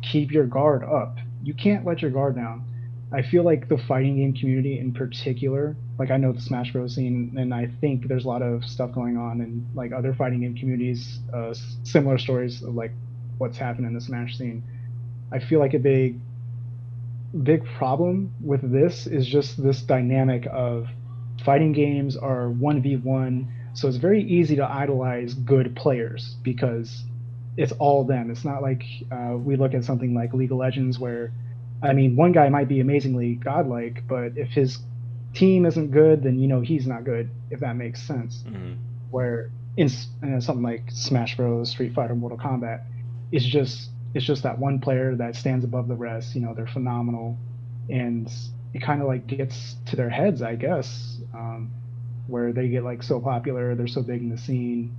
keep your guard up. You can't let your guard down. I feel like the fighting game community in particular, like I know the Smash Bros scene, and I think there's a lot of stuff going on in like other fighting game communities, similar stories of like what's happened in the Smash scene. I feel like a big problem with this is just this dynamic of fighting games are 1v1, so it's very easy to idolize good players because it's all them. It's not like we look at something like League of Legends where, I mean, one guy might be amazingly godlike, but if his team isn't good, then he's not good, if that makes sense. Hmm. Where in something like Smash Bros, Street Fighter, Mortal Kombat, it's just that one player that stands above the rest. They're phenomenal, and it kind of like gets to their heads, I guess, where they get like so popular, they're so big in the scene,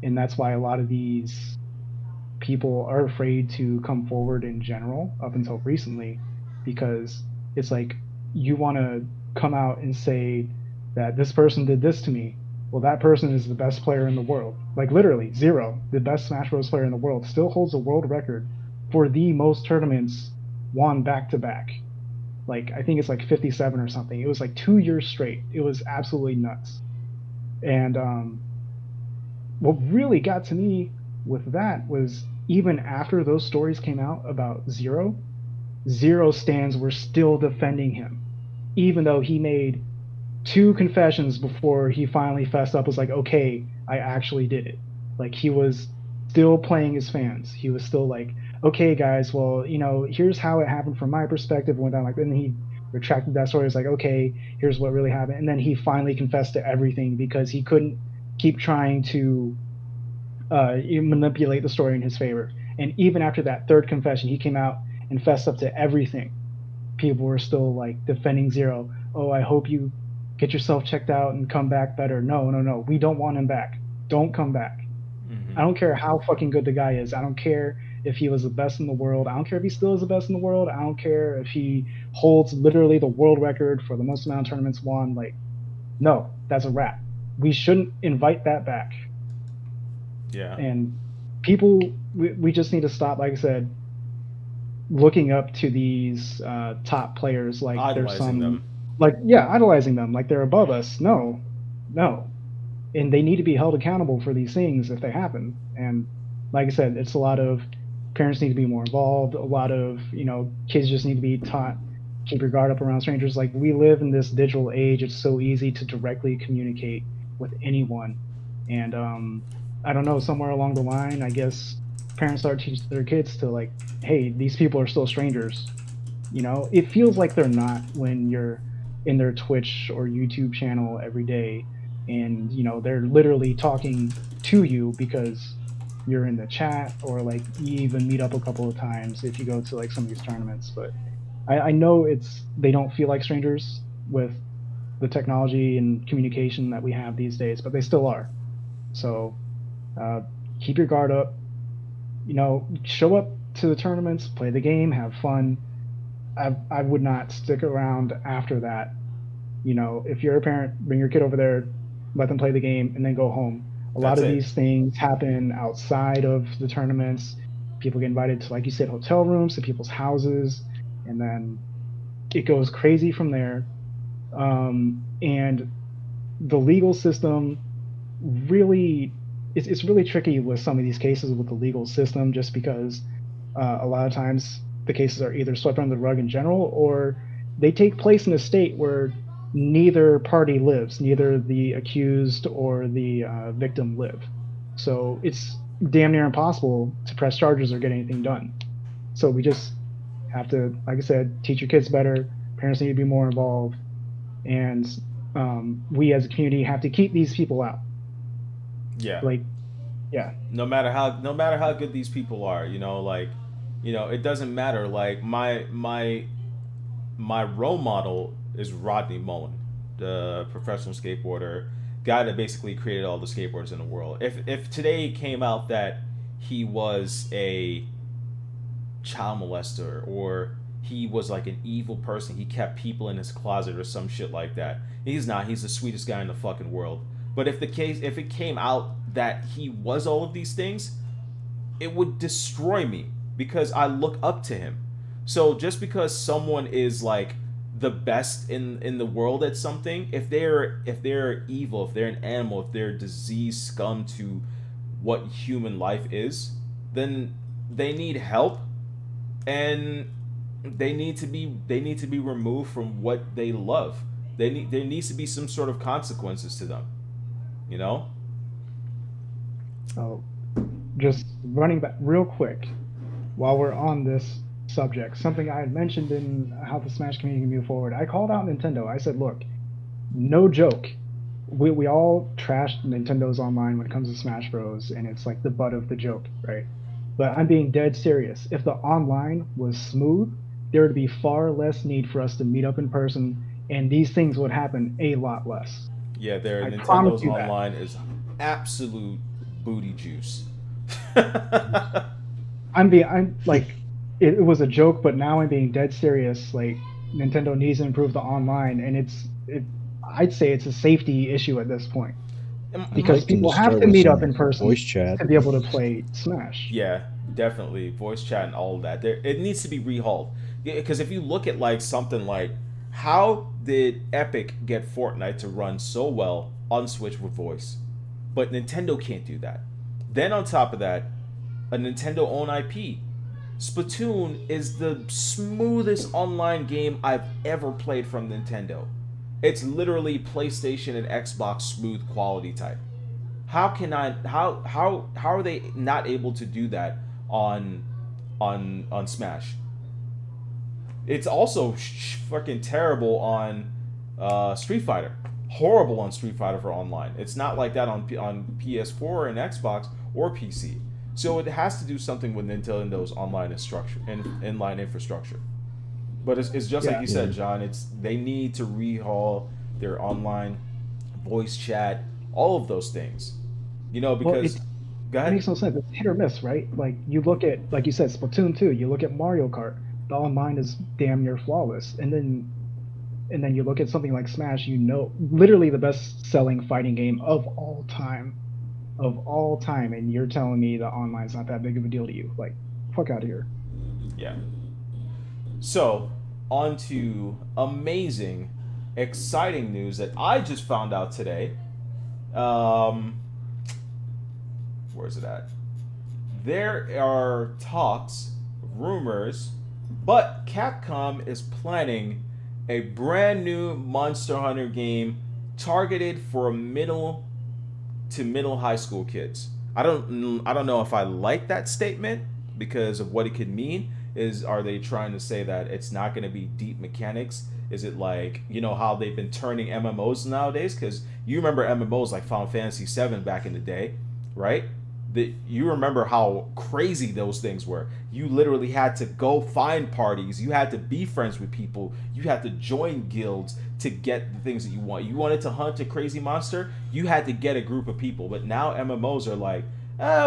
and that's why a lot of these people are afraid to come forward in general up until recently, because it's like you want to come out and say that this person did this to me. Well, that person is the best player in the world. Like literally, Zero, the best Smash Bros. Player in the world, still holds a world record for the most tournaments won back to back. Like I think it's like 57 or something. It was like 2 years straight. It was absolutely nuts. And what really got to me with that was even after those stories came out about Zero, Zero stands were still defending him, even though he made two confessions before he finally fessed up. Was like, okay, I actually did it. Like he was still playing his fans. He was still like, okay, guys, well, here's how it happened from my perspective. Went down like, and he retracted that story. It's like, okay, here's what really happened, and then he finally confessed to everything because he couldn't keep trying to manipulate the story in his favor. And even after that third confession, he came out and fessed up to everything. People were still like defending Zero. Oh, I hope you get yourself checked out and come back better. No, no, no. We don't want him back. Don't come back. I Hmm. don't care how fucking good the guy is. I don't care if he was the best in the world. I don't care if he still is the best in the world. I don't care if he holds literally the world record for the most amount of tournaments won. Like, no, that's a wrap. We shouldn't invite that back. Yeah, And we just need to stop, like I said, looking up to these top players like there's idolizing some, them. like, yeah, idolizing them like they're above us. No, no. And they need to be held accountable for these things if they happen. And like I said, it's a lot of parents need to be more involved. A lot of kids just need to be taught keep your guard up around strangers. Like we live in this digital age, it's so easy to directly communicate with anyone. And I don't know, somewhere along the line, I guess parents start teaching their kids to like, hey, these people are still strangers. It feels like they're not when you're in their Twitch or YouTube channel every day, and they're literally talking to you because you're in the chat, or like you even meet up a couple of times if you go to like some of these tournaments. But I know they don't feel like strangers with the technology and communication that we have these days, but they still are. So uh, keep your guard up. Show up to the tournaments, play the game, have fun. I would not stick around after that. If you're a parent, bring your kid over there, let them play the game, and then go home. A lot That's of it. these things happen outside of the tournaments. People get invited to, like you said, hotel rooms, to people's houses, and then it goes crazy from there. And the legal system really, it's really tricky with some of these cases with the legal system, just because a lot of times the cases are either swept under the rug in general, or they take place in a state where neither party lives, neither the accused or the victim live. So it's damn near impossible to press charges or get anything done. So we just have to, like I said, teach your kids better. Parents need to be more involved, and we as a community have to keep these people out. Yeah. Like, yeah, No matter how good these people are, like, it doesn't matter. Like my role model is Rodney Mullen, the professional skateboarder, guy that basically created all the skateboards in the world. If today came out that he was a child molester, or he was like an evil person, he kept people in his closet or some shit like that. He's not. He's the sweetest guy in the fucking world. But if it came out that he was all of these things, it would destroy me because I look up to him. So just because someone is like the best in the world at something, if they're evil, if they're an animal, if they're disease scum to what human life is, then they need help, and they need to be removed from what they love. There needs to be some sort of consequences to them, you know? so just running back real quick while we're on this subject, something I had mentioned in how the Smash community can move forward. I called out Nintendo. I said, look, no joke. We all trashed Nintendo's online when it comes to Smash Bros, and it's like the butt of the joke, right? But I'm being dead serious. If the online was smooth, there would be far less need for us to meet up in person, and these things would happen a lot less. Yeah, their I promise Nintendo's you that. online is absolute booty juice. I'm like, it was a joke, but now I'm being dead serious. Like, Nintendo needs to improve the online, and I'd say it's a safety issue at this point, I'd because like them to people have start to with meet up some in voice person chat. to be able to play Smash. Yeah, definitely voice chat and all of that. It needs to be rehauled. Because if you look at like something like, how did Epic get Fortnite to run so well on Switch with voice, but Nintendo can't do that? Then on top of that, a Nintendo owned IP. Splatoon is the smoothest online game I've ever played from Nintendo. It's literally PlayStation and Xbox smooth quality type. How are they not able to do that on on Smash? It's also fucking terrible on Street Fighter. Horrible on Street Fighter for online. It's not like that on PS4 and Xbox or PC. So it has to do something with Nintendo's online structure and inline infrastructure. But it's just like Yeah. you Yeah. said, John. They need to rehaul their online voice chat, all of those things. Well, Because go it ahead. makes no sense. It's hit or miss, right? Like, you look at, like you said, Splatoon 2. You look at Mario Kart. The online is damn near flawless, and then you look at something like Smash. Literally the best selling fighting game of all time, and you're telling me the online's not that big of a deal to you? Like, fuck out of here. Yeah. So, on to amazing, exciting news that I just found out today. Um, where is it at? There are talks, rumors, but Capcom is planning a brand new Monster Hunter game targeted for middle to middle high school kids. I don't know if I like that statement because of what it could mean. Is Are they trying to say that it's not going to be deep mechanics? Is it like, you know, how they've been turning MMOs nowadays? Because you remember MMOs like Final Fantasy VII back in the day, right? You remember how crazy those things were. You literally had to go find parties. You had to be friends with people. You had to join guilds to get the things that you want. You wanted to hunt a crazy monster. You had to get a group of people. But now MMOs are like,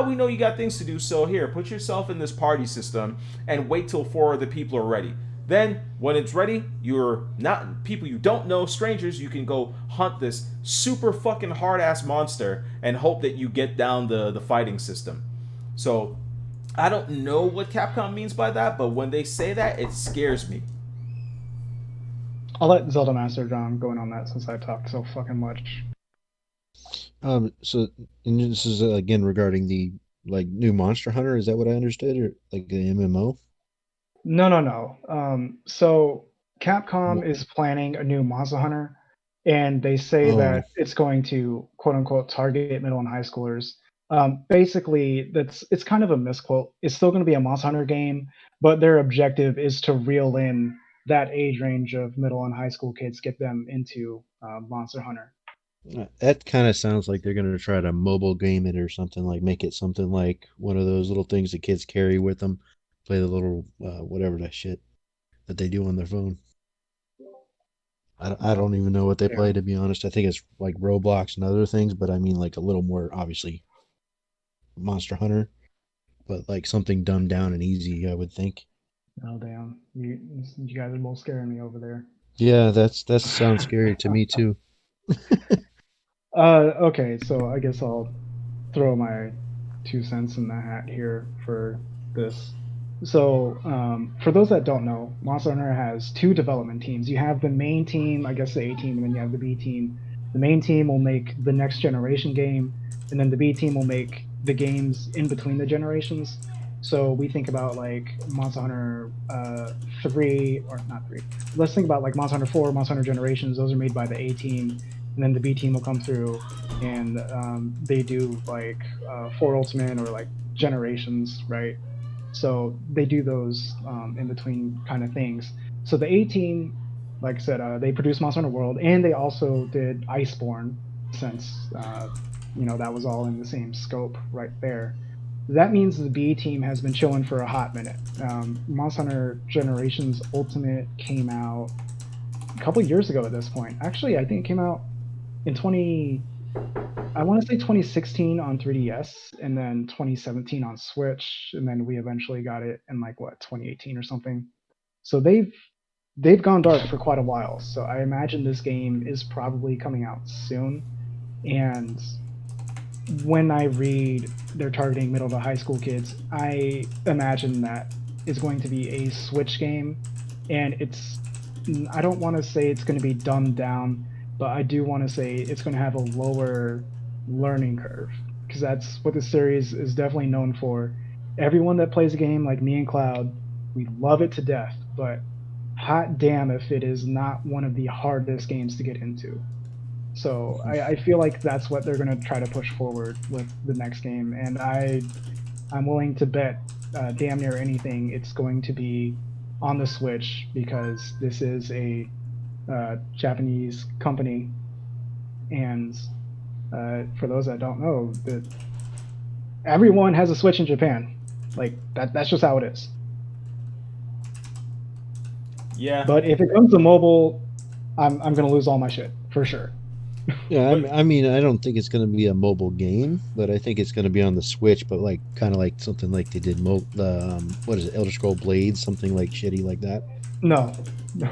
we know you got things to do, so here, put yourself in this party system and wait till four of the people are ready. Then, when it's ready, you're not people you don't know, strangers. You can go hunt this super fucking hard ass monster and hope that you get down the fighting system. So, I don't know what Capcom means by that, but when they say that, it scares me. I'll let Zelda Master John go in on that since I talked so fucking much. So and this is again regarding the like new Monster Hunter. Is that what I understood, or like the MMO? No, no, no. So Capcom Wha- is planning a new Monster Hunter, and they say Oh, that it's going to quote unquote target middle and high schoolers. Basically, it's kind of a misquote. It's still going to be a Monster Hunter game, but their objective is to reel in that age range of middle and high school kids, get them into Monster Hunter. that kind of sounds like they're gonna try to mobile game it or something, like make it something like one of those little things that kids carry with them, play the little whatever that shit that they do on their phone. I don't even know what they Yeah. play, to be honest. I think it's like Roblox and other things, but I mean like a little more obviously Monster Hunter, but like something dumbed down and easy, I would think. Oh damn, you guys are both scaring me over there. Yeah, that sounds scary to me too. Okay, so I guess I'll throw my 2 cents in the hat here for this. So, for those that don't know, Monster Hunter has two development teams. You have the main team, I guess the A team, and then you have the B team. The main team will make the next generation game, and then the B team will make the games in between the generations. So we think about like Monster Hunter 3, or not 3. Let's think about like Monster Hunter 4, Monster Hunter Generations. Those are made by the A team, and then the B team will come through and they do like 4 Ultimate or like Generations, right? So they do those in between kind of things. So the A team, like I said, they produced Monster Hunter World, and they also did Iceborne, since that was all in the same scope right there. That means the B team has been chilling for a hot minute. Monster Hunter Generations Ultimate came out a couple years ago at this point. Actually, I think it came out in 20 I want to say 2016 on 3DS, and then 2017 on Switch, and then we eventually got it in like what 2018 or something. So they've gone dark for quite a while. So I imagine this game is probably coming out soon. And when I read they're targeting middle to high school kids, I imagine that it's going to be a Switch game, and I don't want to say it's going to be dumbed down, but I do want to say it's going to have a lower learning curve, because that's what the series is definitely known for. Everyone that plays a game like me and Cloud, we love it to death, but hot damn if it is not one of the hardest games to get into. So I feel like that's what they're going to try to push forward with the next game, and I'm willing to bet damn near anything it's going to be on the Switch, because this is a Japanese company, and for those that don't know, that everyone has a Switch in Japan. Like that's just how it is. Yeah, But if it comes to mobile, I'm gonna lose all my shit for sure. Yeah, but I mean, I don't think it's going to be a mobile game, but I think it's going to be on the Switch, but like kind of like something like they did the what is it, Elder Scroll Blades, something like shitty like that. No, no,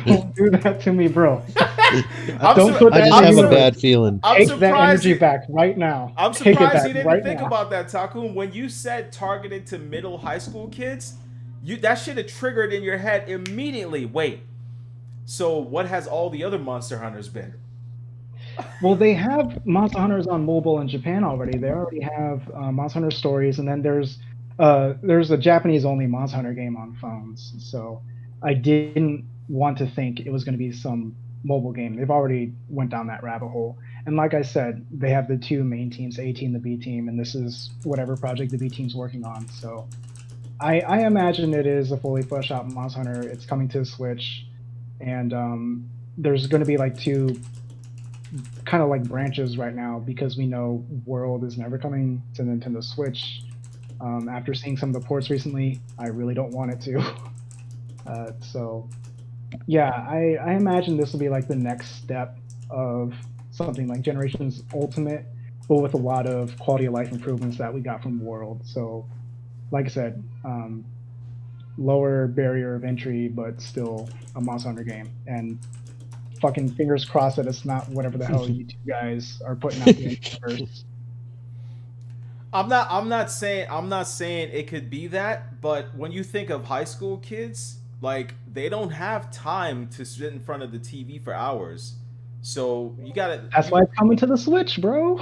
don't do that to me, bro. I'm Don't sur- put I that just in I'm have a sur- universe. bad feeling. I'm Take that surprised. energy back right now. I'm Take it surprised you back didn't right think now. about that, Takun. When you said targeted to middle high school kids, that should have triggered in your head immediately. Wait, so what has all the other Monster Hunters been? Well, they have Monster Hunters on mobile in Japan already. They already have Monster Hunter Stories, and then there's a Japanese only Monster Hunter game on phones. So I didn't want to think it was going to be some mobile game. They've already went down that rabbit hole. And like I said, they have the two main teams, the A team, the B team, and this is whatever project the B team's working on. So I imagine it is a fully fleshed out Monster Hunter. It's coming to the Switch, and there's going to be like two kind of like branches right now because we know World is never coming to Nintendo Switch. After seeing some of the ports recently, I really don't want it to. So yeah, I imagine this will be like the next step of something like Generations Ultimate, but with a lot of quality of life improvements that we got from World. So, like I said, lower barrier of entry, but still a Monster Hunter game. And fucking fingers crossed that it's not whatever the hell you two guys are putting out the universe. I'm not saying it could be that, but when you think of high school kids, like they don't have time to sit in front of the TV for hours. So you gotta That's why it's coming to the Switch, bro.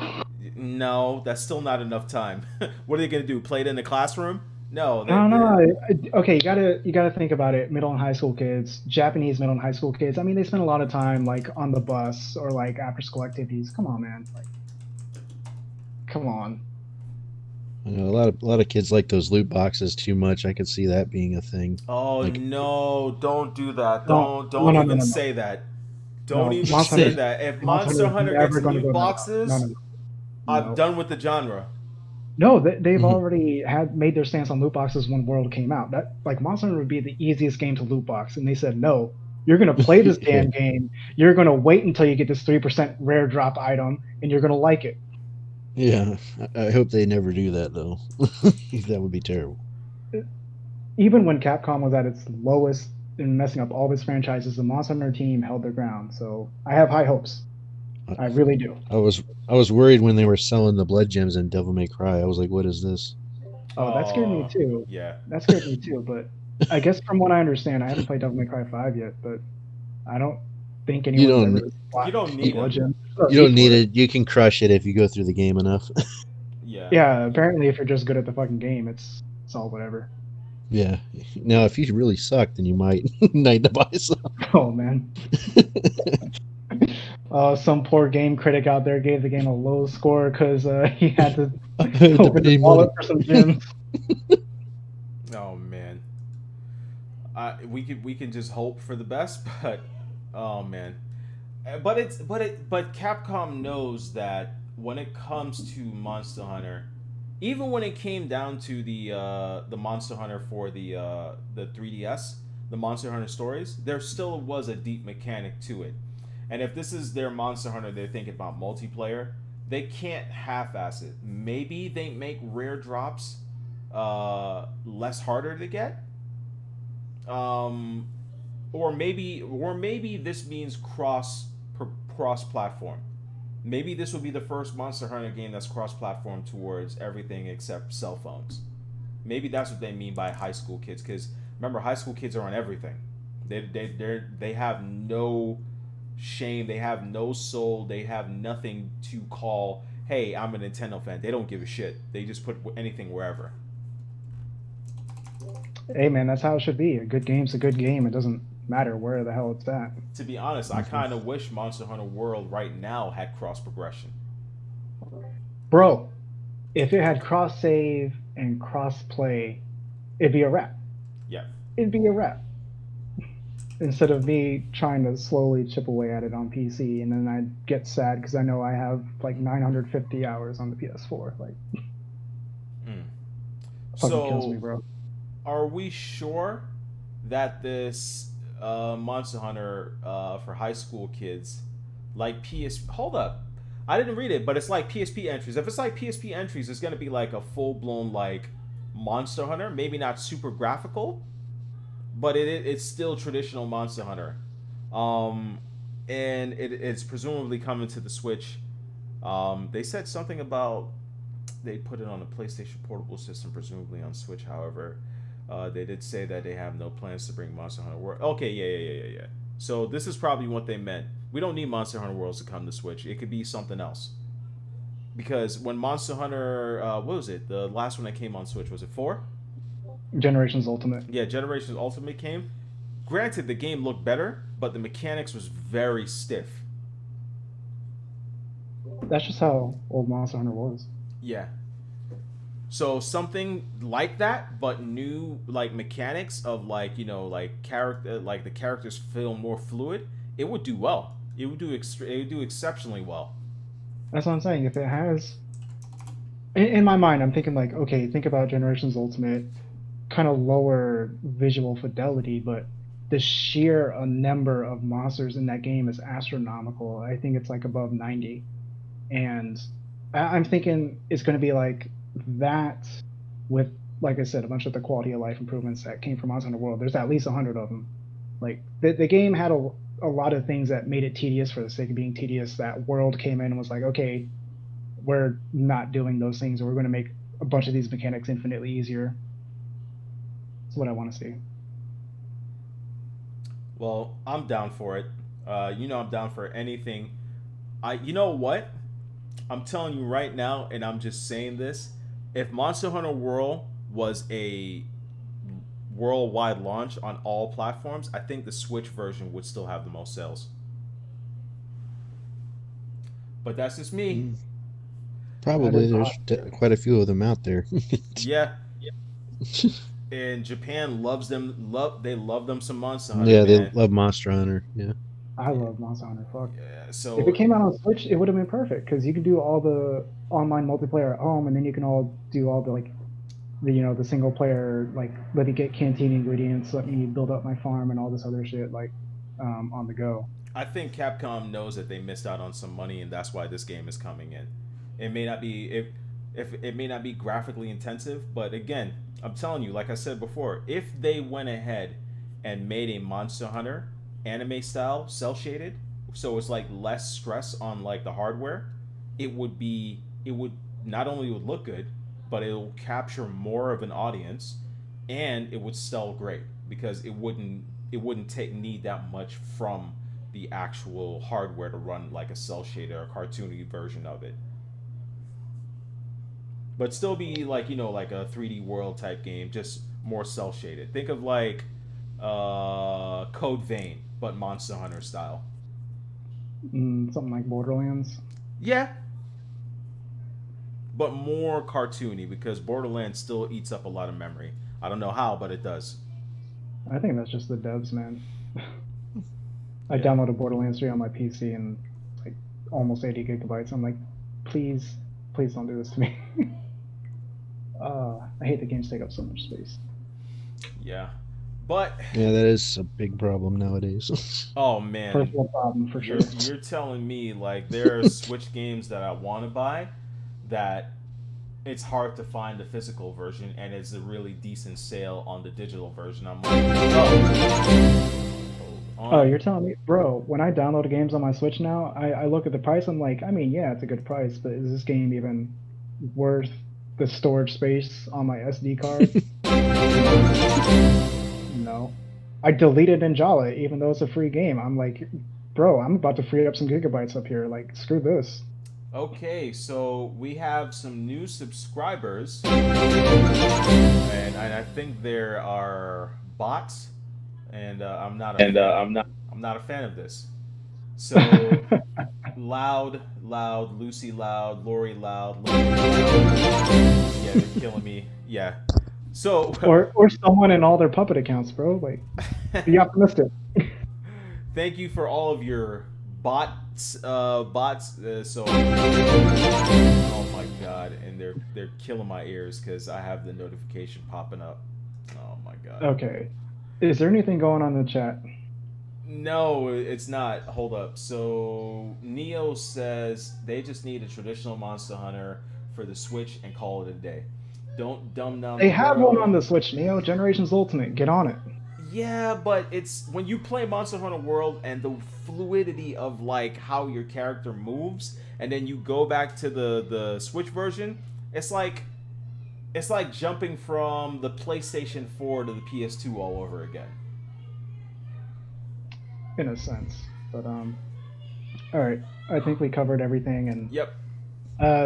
no, that's still not enough time. What are they gonna do? Play it in the classroom? No, I don't know. Okay, you gotta think about it. Middle and high school kids, Japanese middle and high school kids. I mean, they spend a lot of time like on the bus or like after school activities. Come on, man. Like, come on. You know, a lot of kids like those loot boxes too much. I could see that being a thing. Oh Like, no, don't do that. No, no, Don't no, no, even no, no. say that. Don't No, even Monster say Hunter, that. If Monster Hunter Monster is Hunter gets never going to loot go that route. No, no, boxes, no, I'm no. done with the genre. No, they've already had made their stance on loot boxes when World came out. That like Monster Hunter would be the easiest game to loot box, and they said no. You're gonna play this yeah, damn game. You're gonna wait until you get this 3% rare drop item, and you're gonna like it. yeah. I hope they never do that though. That would be terrible. Even when Capcom was at its lowest and messing up all of its franchises, the Monster Hunter team held their ground. So I have high hopes. I, I really do. I was worried when they were selling the blood gems in Devil May Cry. I was like, what is this? Oh, that scared me Oh, too. yeah. That scared me too. But I guess from what I understand, I haven't played Devil May Cry 5 yet, but I don't think You anyone's don't ever You don't a need them. bludgeon. No you need don't need for it. it. You can crush it if you go through the game enough. Yeah. Yeah, apparently if you're just good at the fucking game, it's all whatever. Yeah. Now, if you really suck, then you might need to buy some. Oh man. Some poor game critic out there gave the game a low score because he had to I had to open his pay wallet money. for some gems. Oh man. We can just hope for the best, but oh man. But Capcom knows that when it comes to Monster Hunter, even when it came down to the Monster Hunter for the 3DS, the Monster Hunter stories, there still was a deep mechanic to it. And if this is their Monster Hunter, they're thinking about multiplayer. They can't half-ass it. Maybe they make rare drops less harder to get, um, or maybe this means cross platform. Maybe this will be the first Monster Hunter game that's cross platform towards everything except cell phones. Maybe that's what they mean by high school kids. Because remember, high school kids are on everything. They have no shame. They have no soul. They have nothing to call. Hey, I'm a Nintendo fan. They don't give a shit. They just put anything wherever. Hey man, that's how it should be. A good game's a good game. It doesn't matter where the hell it's at. To be honest, I Mhm. kind of wish Monster Hunter World right now had cross progression. Bro, if it had cross save and cross play, it'd be a wrap. Yeah. It'd be a wrap. Instead of me trying to slowly chip away at it on PC, and then I'd get sad because I know I have like 950 hours on the PS4. Like, Mm. fucking kills me, So, bro. are we sure that this Monster Hunter for high school kids, like PS? Hold up, I didn't read it, but it's like PSP entries. If it's like PSP entries, it's gonna be like a full blown like Monster Hunter. Maybe not super graphical, but it's still traditional Monster Hunter. Um, and it's presumably coming to the Switch. They said something about they put it on a PlayStation Portable system, presumably on Switch. However, they did say that they have no plans to bring Monster Hunter World. Okay, yeah. So this is probably what they meant. We don't need Monster Hunter Worlds to come to Switch. It could be something else. Because when Monster Hunter, what was it? The last one that came on Switch, was it 4? Generations Ultimate. Yeah, Generations Ultimate came. Granted, the game looked better, but the mechanics was very stiff. That's just how old Monster Hunter was. Yeah. So something like that, but new like mechanics of like like character, like the characters feel more fluid. It would do well. It would do exceptionally well. That's what I'm saying. If it has, in my mind, I'm thinking like, okay, think about Generations Ultimate, kind of lower visual fidelity, but the sheer number of monsters in that game is astronomical. I think it's like above 90, and I'm thinking it's going to be like that with, like I said, a bunch of the quality of life improvements that came from Monster Hunter World. There's at least 100 of them. Like the game had a lot of things that made it tedious for the sake of being tedious. That World came in and was like, okay, we're not doing those things, or we're going to make a bunch of these mechanics infinitely easier. That's what I want to see. Well, I'm down for it. I'm down for anything. You know what? I'm telling you right now, and I'm just saying this. If Monster Hunter World was a worldwide launch on all platforms, I think the Switch version would still have the most sales. But that's just me. Mm, That probably is there's hot. quite a few of them out there. Yeah. And Japan loves them. They love them some Monster Hunter, Yeah, they man. love Monster Hunter. Yeah. I love Monster Hunter. Fuck. Yeah. If it So came out on Switch, it would have been perfect because you can do all the online multiplayer at home, and then you can all do all the like the single player, like let me get canteen ingredients, let me build up my farm, and all this other shit like on the go. I think Capcom knows that they missed out on some money, and that's why this game is coming in. It may not be if it may not be graphically intensive, but again, I'm telling you, like I said before, if they went ahead and made a Monster Hunter anime style cell shaded, so it's like less stress on like the hardware, it would not only would look good, but it'll capture more of an audience, and it would sell great because it wouldn't take need that much from the actual hardware to run like a cell shaded or cartoony version of it, but still be like like a 3D world type game, just more cell shaded. Think of like Code Vein, but Monster Hunter style. Something like Borderlands. Yeah, but more cartoony because Borderlands still eats up a lot of memory. I don't know how, but it does. I think that's just the devs, man. I Yeah. downloaded Borderlands 3 on my PC and it's like almost 80 gigabytes. I'm like, please, please don't do this to me. I hate the games take up so much space. Yeah, but Yeah, that is a big problem nowadays. oh man, First world problem for sure. you're telling me like there are Switch games that I want to buy that it's hard to find the physical version, and it's a really decent sale on the digital version. I'm like, hold Oh, on. you're telling me, bro? When I download games on my Switch now, I look at the price. I'm like, I mean, yeah, it's a good price, but is this game even worth the storage space on my SD card? No. I deleted Ninjala, even though it's a free game. I'm like, bro, I'm about to free up some gigabytes up here. Like, screw this. Okay, so we have some new subscribers, and I think there are bots, and I'm not a fan. I'm not a fan of this. So loud, Lucy loud, Lori loud, Lori loud. Yeah, they're killing me. Yeah. So Or someone in all their puppet accounts, bro. Like, be optimistic. thank you for all of your bots. Oh my god, and they're killing my ears because I have the notification popping up. Oh my god. Okay. Is there anything going on in the chat? No, it's not. Hold up. So Neo says they just need a traditional Monster Hunter for the Switch and call it a day. Don't dumb down They the have one on world. the Switch, Neo. Generations Ultimate. Get on it. Yeah, but it's when you play Monster Hunter World and the fluidity of like how your character moves, and then you go back to the Switch version. It's like jumping from the PlayStation 4 to the PS2 all over again. In a sense. But all right. I think we covered everything. And Yep.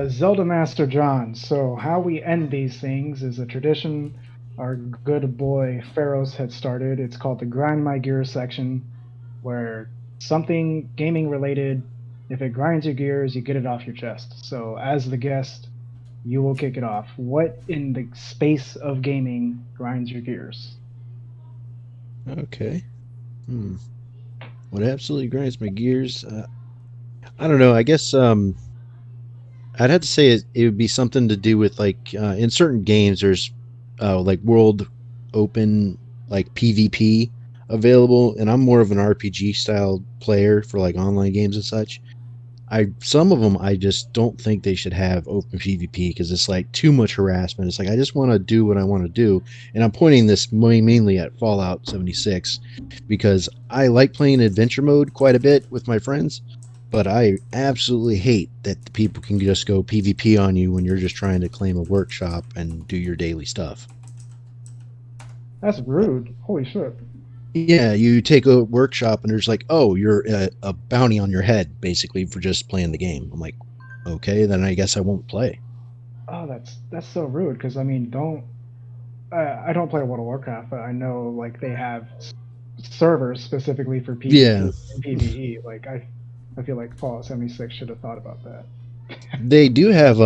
Zelda Master John. So how we end these things is a tradition. our good boy Pharaohs had started. It's called the Grind My Gears section, where something gaming related, if it grinds your gears, you get it off your chest. So, as the guest, you will kick it off. What in the space of gaming grinds your gears? Okay. Hmm. What absolutely grinds my gears? I don't know. I guess I'd have to say it would be something to do with like in certain games there's like world open like PvP available, and I'm more of an RPG style player for like online games and such. I some of them I just don't think they should have open PvP because it's like too much harassment. It's like I just want to do what I want to do, and I'm pointing this mainly at Fallout 76 because I like playing adventure mode quite a bit with my friends, but I absolutely hate that the people can just go PvP on you when you're just trying to claim a workshop and do your daily stuff. That's rude. Holy shit. Yeah, you take a workshop and there's like, oh, you're a bounty on your head basically for just playing the game. I'm like, okay, then I guess I won't play. Oh, that's so rude. Because I mean, don't I don't play World of Warcraft, but I know like they have servers specifically for Yeah, PvP and PvE. Like I feel like Fallout 76 should have thought about that. they do have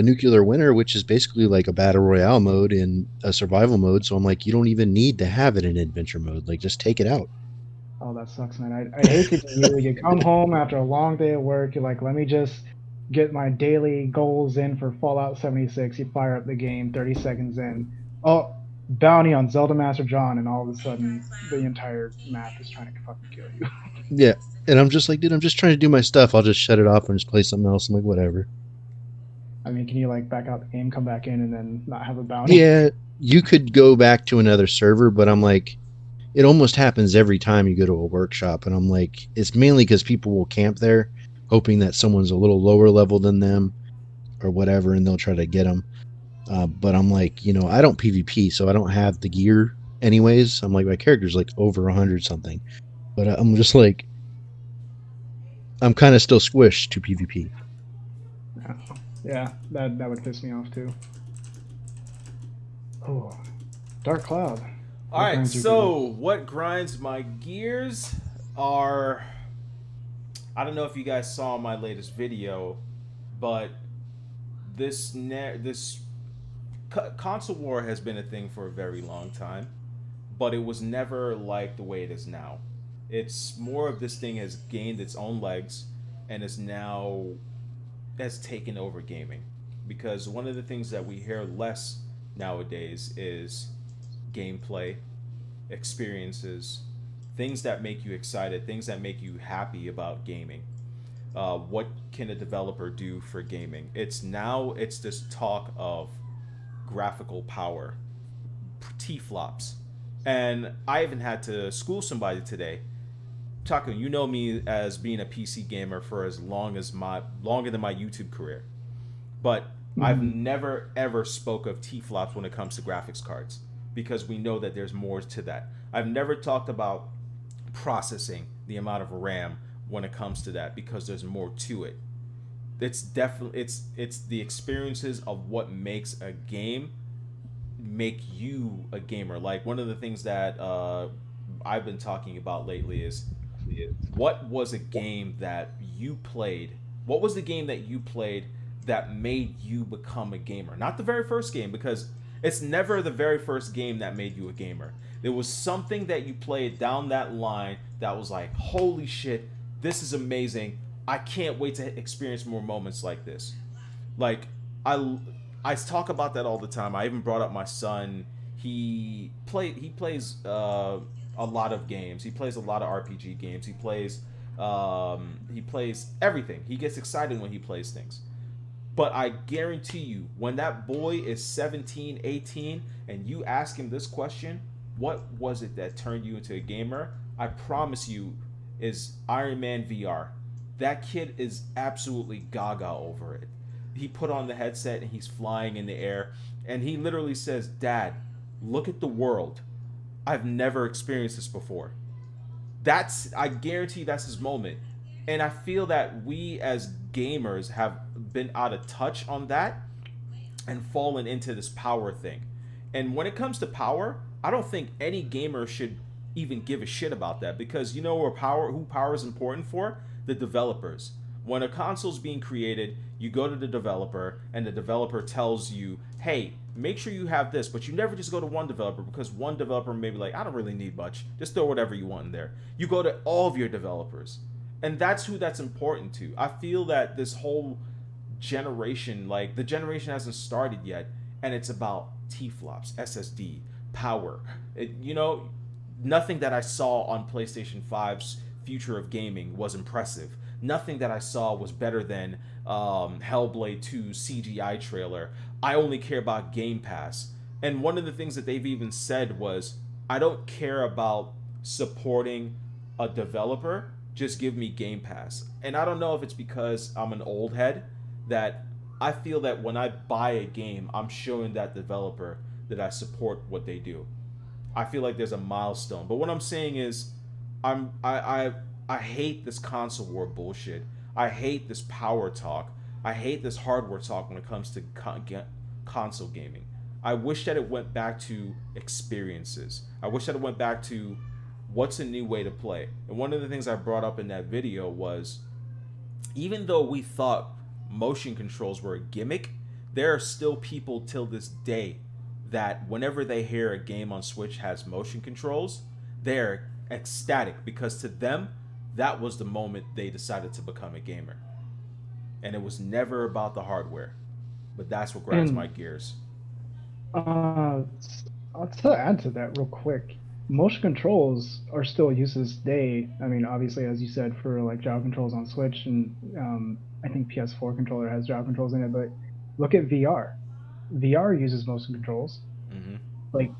nuclear winter, which is basically like a battle royale mode in a survival mode. So I'm like, you don't even need to have it in adventure mode. Like, just take it out. Oh, that sucks, man. I hate to be you. You come home after a long day of work. You're like, let me just get my daily goals in for Fallout 76. You fire up the game, 30 seconds in. Oh, bounty on Zelda Master John, and all of a sudden, the entire map is trying to fucking kill you. Yeah, and I'm just like, dude, I'm just trying to do my stuff. I'll just shut it off and just play something else. I'm like, whatever. I mean, can you like back out the game, come back in, and then not have a bounty? Yeah, you could go back to another server, but I'm like, it almost happens every time you go to a workshop, and I'm like, it's mainly because people will camp there, hoping that someone's a little lower level than them or whatever, and they'll try to get them. But I'm like, I don't PvP, so I don't have the gear anyways. I'm like, my character's like over 100 something, but I'm just like, I'm kind of still squished to PvP. Yeah, that would piss me off too. Oh, Dark Cloud. All What right, grinds your so what grinds my gears are, I don't know if you guys saw my latest video, but this console war has been a thing for a very long time, but it was never like the way it is now. It's more of this thing has gained its own legs and is now has taken over gaming, because one of the things that we hear less nowadays is gameplay, experiences, things that make you excited, things that make you happy about gaming. What can a developer do for gaming? It's this talk of graphical power, T-flops. And I even had to school somebody today. Takun, you know me as being a PC gamer for as longer than my YouTube career. But I've Mhm. never ever spoke of T-flops when it comes to graphics cards, because we know that there's more to that. I've never talked about processing, the amount of RAM when it comes to that, because there's more to it. It's definitely it's the experiences of what makes a game make you a gamer. Like one of the things that I've been talking about lately is what was a game that you played? What was the game that you played that made you become a gamer? Not the very first game, because it's never the very first game that made you a gamer. There was something that you played down that line that was like, holy shit, this is amazing. I can't wait to experience more moments like this. Like I talk about that all the time. I even brought up my son. He plays a lot of games. He plays a lot of RPG games. He plays everything. He gets excited when he plays things. But I guarantee you, when that boy is 17, 18, and you ask him this question, what was it that turned you into a gamer? I promise you, is Iron Man VR. That kid is absolutely gaga over it. He put on the headset and he's flying in the air, and he literally says, Dad, look at the world. I've never experienced this before. I guarantee that's his moment. And I feel that we as gamers have been out of touch on that and fallen into this power thing. And when it comes to power, I don't think any gamer should even give a shit about that, because you know who power is important for? The developers. When a console's being created, you go to the developer and the developer tells you, "Hey, make sure you have this," but you never just go to one developer, because one developer may be like, "I don't really need much. Just throw whatever you want in there." You go to all of your developers. And that's who that's important to. I feel that this whole generation, like the generation hasn't started yet, and it's about T-flops, SSD, power. Nothing that I saw on PlayStation 5's future of gaming was impressive. Nothing that I saw was better than Hellblade 2 CGI trailer. I only care about Game Pass. And one of the things that they've even said was, I don't care about supporting a developer, just give me Game Pass. And I don't know if it's because I'm an old head, that I feel that when I buy a game, I'm showing that developer that I support what they do. I feel like there's a milestone. But what I'm saying is, I hate this console war bullshit. I hate this power talk. I hate this hardware talk when it comes to console gaming. I wish that it went back to experiences. I wish that it went back to what's a new way to play. And one of the things I brought up in that video was, even though we thought motion controls were a gimmick, there are still people till this day that whenever they hear a game on Switch has motion controls, they're ecstatic, because to them, that was the moment they decided to become a gamer. And it was never about the hardware. But that's what grinds my gears. To add to that real quick, motion controls are still used to this day. I mean, obviously, as you said, for like gyro controls on Switch, and I think PS4 controller has gyro controls in it. But look at VR. VR uses motion controls. Mm-hmm. Like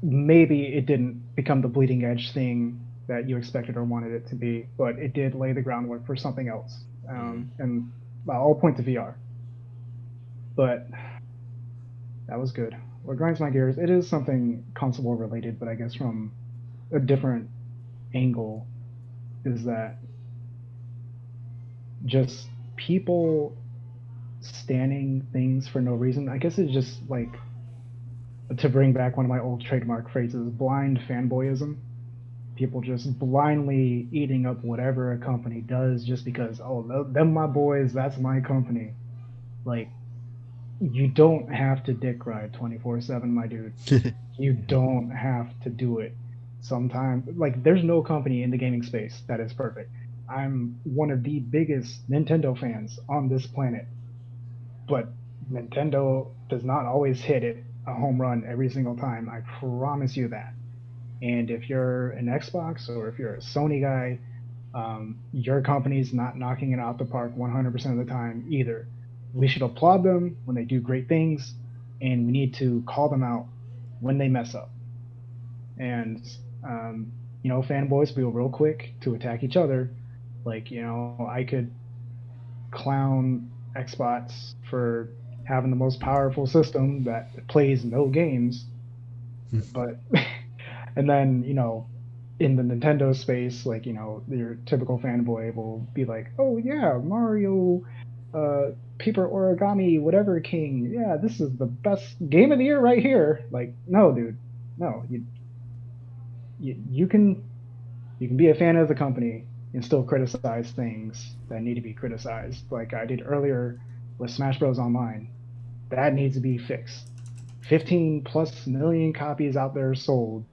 maybe it didn't become the bleeding edge thing that you expected or wanted it to be, but it did lay the groundwork for something else. And I'll point to VR. But that was good. What grinds my gears, it is something console war related, but I guess from a different angle, is that just people standing things for no reason. I guess it's just like, to bring back one of my old trademark phrases, blind fanboyism. People just blindly eating up whatever a company does just because, oh, them my boys, that's my company. Like, you don't have to dick ride 24/7, my dude. You don't have to do it. Sometimes, like, there's no company in the gaming space that is perfect. I'm one of the biggest Nintendo fans on this planet, but Nintendo does not always hit it a home run every single time. I promise you that. And if you're an Xbox or if you're a Sony guy, your company's not knocking it out the park 100% of the time either. We should applaud them when they do great things, and we need to call them out when they mess up. And fanboys will real quick to attack each other. Like, I could clown Xbox for having the most powerful system that plays no games, but and then in the Nintendo space, like, your typical fanboy will be like, oh yeah, Mario, paper origami whatever king, yeah, this is the best game of the year right here. Like, no, dude, no. You can be a fan of the company and still criticize things that need to be criticized, like I did earlier with Smash Bros. Online. That needs to be fixed. 15 plus million copies out there sold,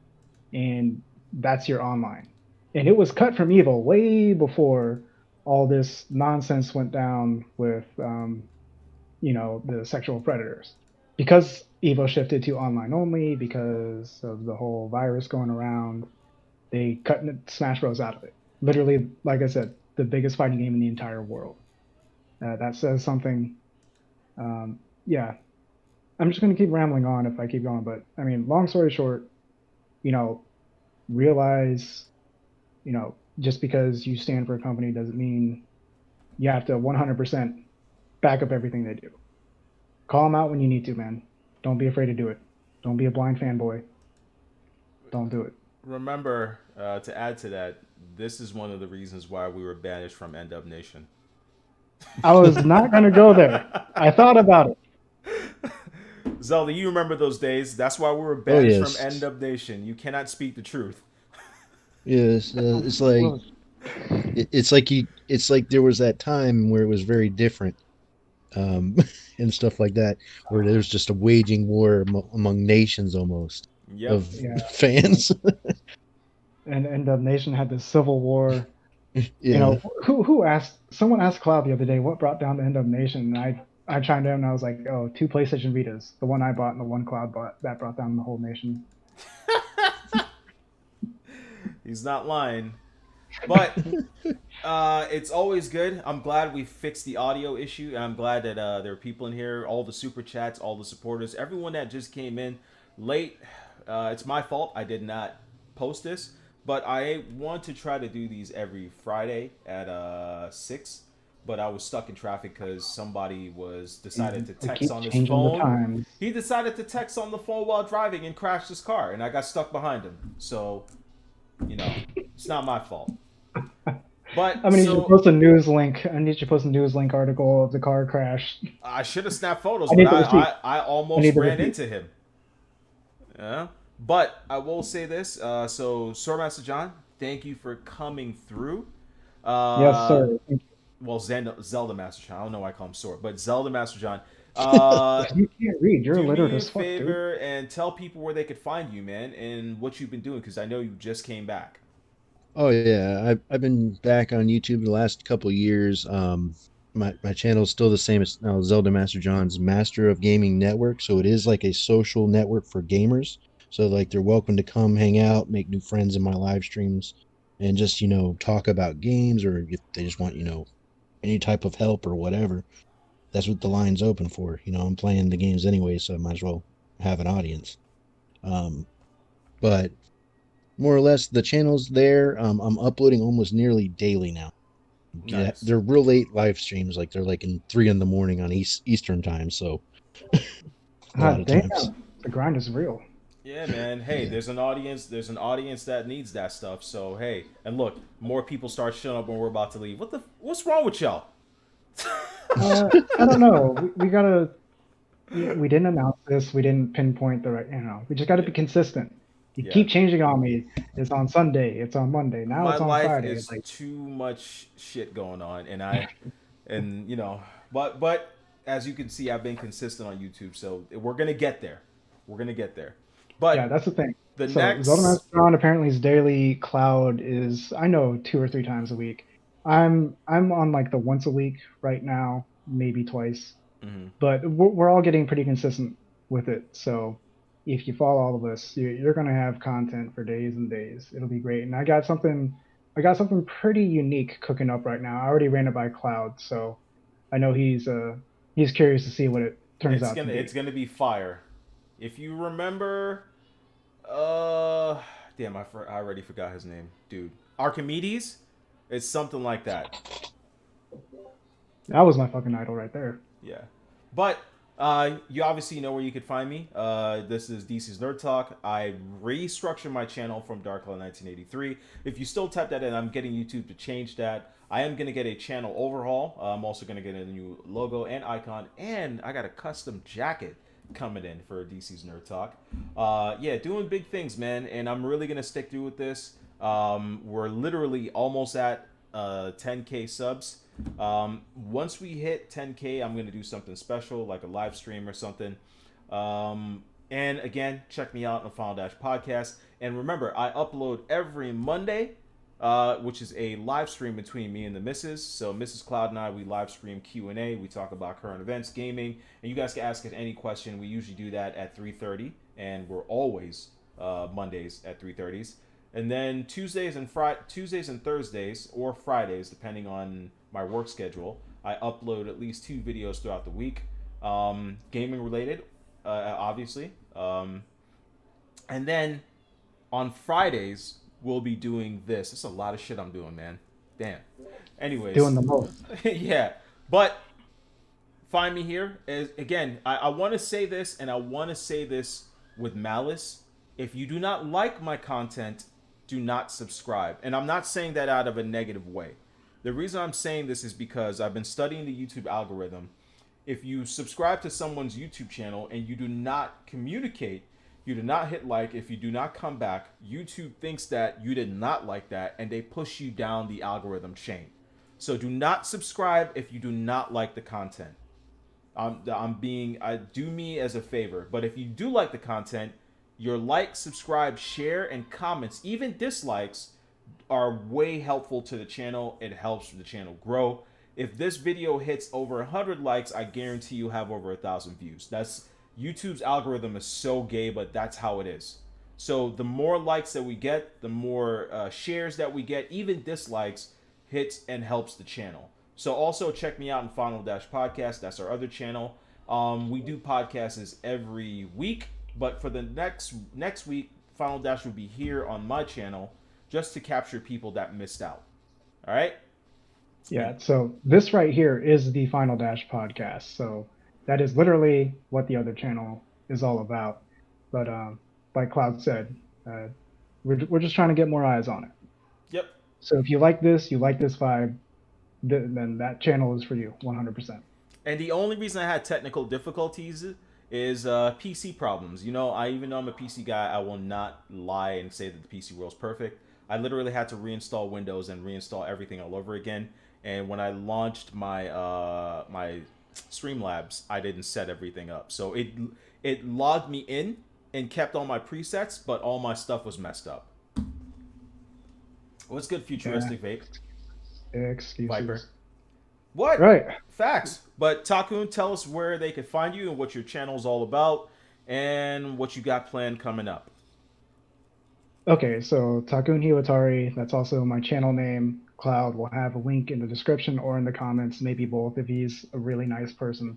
and that's your online. And it was cut from Evo way before all this nonsense went down with, the sexual predators. Because Evo shifted to online only, because of the whole virus going around, they cut Smash Bros. Out of it. Literally, like I said, the biggest fighting game in the entire world. That says something. Yeah, I'm just going to keep rambling on if I keep going, but I mean, long story short, realize, just because you stand for a company doesn't mean you have to 100% back up everything they do. Call them out when you need to, man. Don't be afraid to do it. Don't be a blind fanboy. Don't do it. Remember, to add to that, this is one of the reasons why we were banished from End Up Nation. I was not going to go there. I thought about it. Zelda, you remember those days? That's why we were Oh banished from End yes, of Nation. You cannot speak the truth. yes. It's like Well, it's like there was that time where it was very different, um, and stuff like that, where there's just a waging war among nations almost Yep. of yeah, fans. and the nation had this civil war. You Yeah. know, who asked? Someone asked Cloud the other day what brought down the end of Nation, and I chimed in and I was like, oh, two PlayStation Vitas, the one I bought and the one Cloud bought, that brought down the whole nation. He's not lying. But it's always good. I'm glad we fixed the audio issue, and I'm glad that there are people in here, all the super chats, all the supporters, everyone that just came in late. It's my fault. I did not post this, but I want to try to do these every Friday at 6. But I was stuck in traffic because somebody was decided to They text keep on his changing the phone. times. He decided to text on the phone while driving and crashed his car, and I got stuck behind him. So, it's not my fault. But I need you to so post a news link. I need you to post a news link article of the car crash. I should have snapped photos, I but need the receipt. I I almost need the ran receipt. into him. Yeah. But I will say this. So, Swordmaster John, thank you for coming through. Yes, Uh, sir. well, Zelda Master John. I don't know why I call him Sword, but Zelda Master John. You can't read. You're Do illiterate me a as fuck, dude. favor and tell people where they could find you, man, and what you've been doing, because I know you just came back. Oh yeah, I've been back on YouTube the last couple of years. My channel is still the same. It's now Zelda Master John's Master of Gaming Network. So it is like a social network for gamers. So like they're welcome to come hang out, make new friends in my live streams, and just talk about games, or if they just want any type of help or whatever. That's what the line's open for. I'm playing the games anyway, so I might as well have an audience. Um, but more or less the channel's there. I'm uploading almost nearly daily now. Yeah, Nice. they're real late live streams, like they're like in 3 in the morning on Eastern time, so a lot God of damn, times. the grind is real. Yeah, man. Hey, there's an audience. There's an audience that needs that stuff. So hey, and look, more people start showing up when we're about to leave. What's wrong with y'all? I don't know. We gotta. We didn't announce this. We didn't pinpoint the right. We just got to Yeah. be consistent. You Yeah. keep changing on me. It's on Sunday. It's on Monday. Now My it's on life Friday. is It's like, too much shit going on, and but as you can see, I've been consistent on YouTube, so we're gonna get there. We're gonna get there. yeah, But that's the thing. the So Zelda next, Master John apparently his daily cloud is I know 2 or 3 times a week. I'm on like the once a week right now, maybe twice, mhm. but we're all getting pretty consistent with it. So if you follow all of us, you're gonna have content for days and days. It'll be great. And I got something pretty unique cooking up right now. I already ran it by Cloud, so I know he's curious to see what it turns It's out to gonna be. it's gonna be fire. If you remember, uh, damn, I already forgot his name, dude. Archimedes. It's something like that. That was my fucking idol right there. Yeah. But you obviously know where you could find me. This is DC's Nerd Talk. I restructured my channel from Dark Cloud 1983. If you still type that in, I'm getting YouTube to change that. I am going to get a channel overhaul. I'm also going to get a new logo and icon. And I got a custom jacket coming in for DC's Nerd Talk. Yeah, doing big things, man. And I'm really going to stick through with this. We're literally almost at 10K subs. Once we hit 10K, I'm gonna do something special, like a live stream or something. And again, check me out on the Final Dash podcast. And remember, I upload every Monday, which is a live stream between me and the Missus. So Mrs. Cloud and I, we live stream Q&A. We talk about current events, gaming, and you guys can ask us any question. We usually do that at 3:30, and we're always Mondays at 3:30s. And then Tuesdays and Thursdays, or Fridays, depending on my work schedule, I upload at least 2 videos throughout the week, gaming related, obviously. And then on Fridays, we'll be doing this. It's a lot of shit I'm doing, man. Damn. Anyways, Doing the most. yeah. But find me here. Again, I want to say this, and I want to say this with malice. If you do not like my content, do not subscribe. And I'm not saying that out of a negative way. The reason I'm saying this is because I've been studying the YouTube algorithm, if you subscribe to someone's YouTube channel and you do not communicate, you do not hit like, if you do not come back, YouTube thinks that you did not like that and they push you down the algorithm chain. So do not subscribe if you do not like the content. I do me as a favor. But if you do like the content, your like, subscribe, share, and comments, even dislikes, are way helpful to the channel. It helps the channel grow. If this video hits over 100 likes, I guarantee you have over 1,000 views. That's YouTube's algorithm is so gay, but that's how it is. So the more likes that we get, the more shares that we get, even dislikes, hits and helps the channel. So also check me out in Final Dash Podcast. That's our other channel. We do podcasts every week, but for the next week, Final Dash will be here on my channel just to capture people that missed out. All right? Yeah, so this right here is the Final Dash podcast. So that is literally what the other channel is all about. But like Cloud said, we're just trying to get more eyes on it. Yep. So if you like this vibe, then that channel is for you, 100%. And the only reason I had technical difficulties is PC problems. You know, even though I'm a PC guy, I will not lie and say that the PC world's perfect. I literally had to reinstall Windows and reinstall everything all over again. And when I launched my my Streamlabs, I didn't set everything up. So it logged me in and kept all my presets, but all my stuff was messed up. What's good, futuristic vape? Excuses. Viper. What? Right. Facts. But Takun, tell us where they could find you and what your channel's all about and what you got planned coming up. Okay, so Takun Hiwatari, that's also my channel name. Cloud will have a link in the description or in the comments, maybe both if he's a really nice person.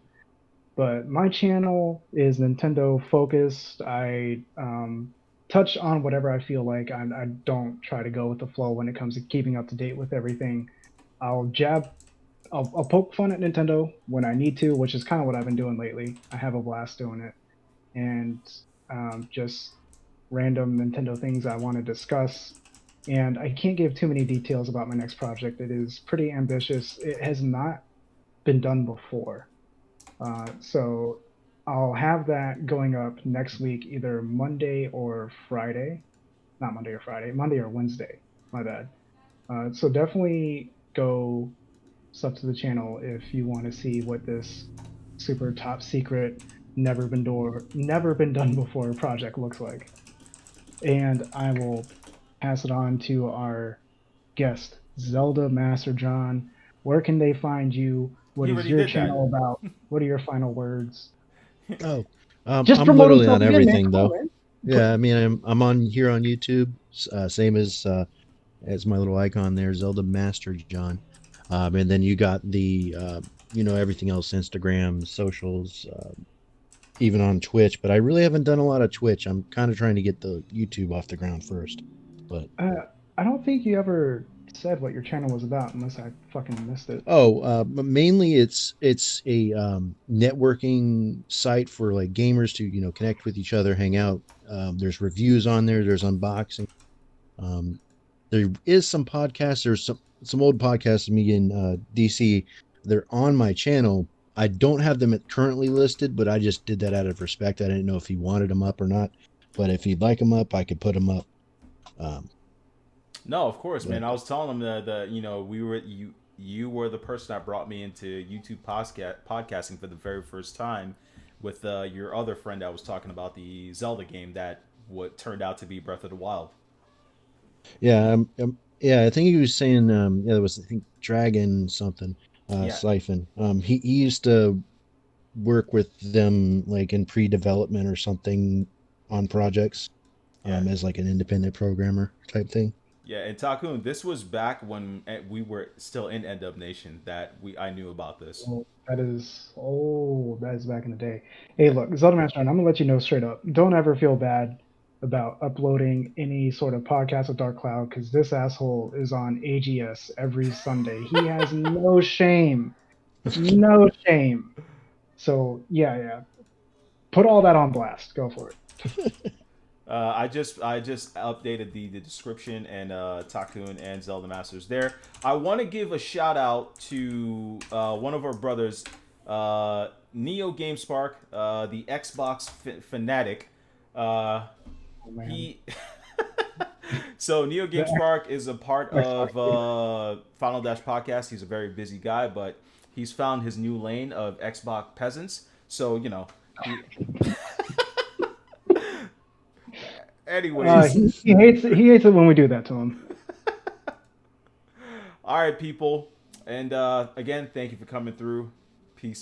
But my channel is Nintendo focused. I touch on whatever I feel like. I don't try to go with the flow when it comes to keeping up to date with everything. I'll poke fun at Nintendo when I need to, which is kind of what I've been doing lately. I have a blast doing it. And just random Nintendo things I want to discuss. And I can't give too many details about my next project. It is pretty ambitious. It has not been done before. So I'll have that going up next week, either Monday or Friday. Not Monday or Friday, Monday or Wednesday. My bad. So definitely go sub to the channel if you want to see what this super top secret, never been done before project looks like. And I will pass it on to our guest, Zelda Master John. Where can they find you? What is your channel about? What are your final words? Oh, Just I'm promote literally on yourself again, everything man. though. Come on, man. Yeah, I mean, I'm on here on YouTube, same as my little icon there, Zelda Master John. And then you got the everything else, Instagram, socials, even on Twitch. But I really haven't done a lot of Twitch. I'm kind of trying to get the YouTube off the ground first. But I don't think you ever said what your channel was about, unless I fucking missed it. mainly it's a networking site for like gamers to connect with each other, hang out. There's reviews on there. There's unboxing. There is some podcasts. There's some old podcasts of me in DC. They're on my channel. I don't have them currently listed, but I just did that out of respect. I didn't know if he wanted them up or not. But if he'd like them up, I could put them up. No, of course, man. I was telling him that you were the person that brought me into YouTube podcasting for the very first time with your other friend I was talking about, the Zelda game that what turned out to be Breath of the Wild. Yeah, I think he was saying there was, I think, Dragon something, Siphon. He used to work with them like in pre-development or something on projects, as like an independent programmer type thing. Yeah, and Takun, this was back when we were still in End Up Nation that I knew about this. That is back in the day. Hey, look, Zelda Master, I'm gonna let you know straight up. Don't ever feel bad about uploading any sort of podcast with Dark Cloud, because this asshole is on AGS every Sunday. He has no shame. No shame. So yeah. Put all that on blast. Go for it. I just updated the description, and Takun and Zelda Masters there. I want to give a shout out to one of our brothers, Neo GameSpark, the Xbox fanatic. Uh, Oh, man. he So Neo The GameSpark is a part Xbox of gamer. Final Dash podcast. He's a very busy guy, but he's found his new lane of Xbox peasants. So he. Anyways, He hates it when we do that to him. all right, people, and again, thank you for coming through.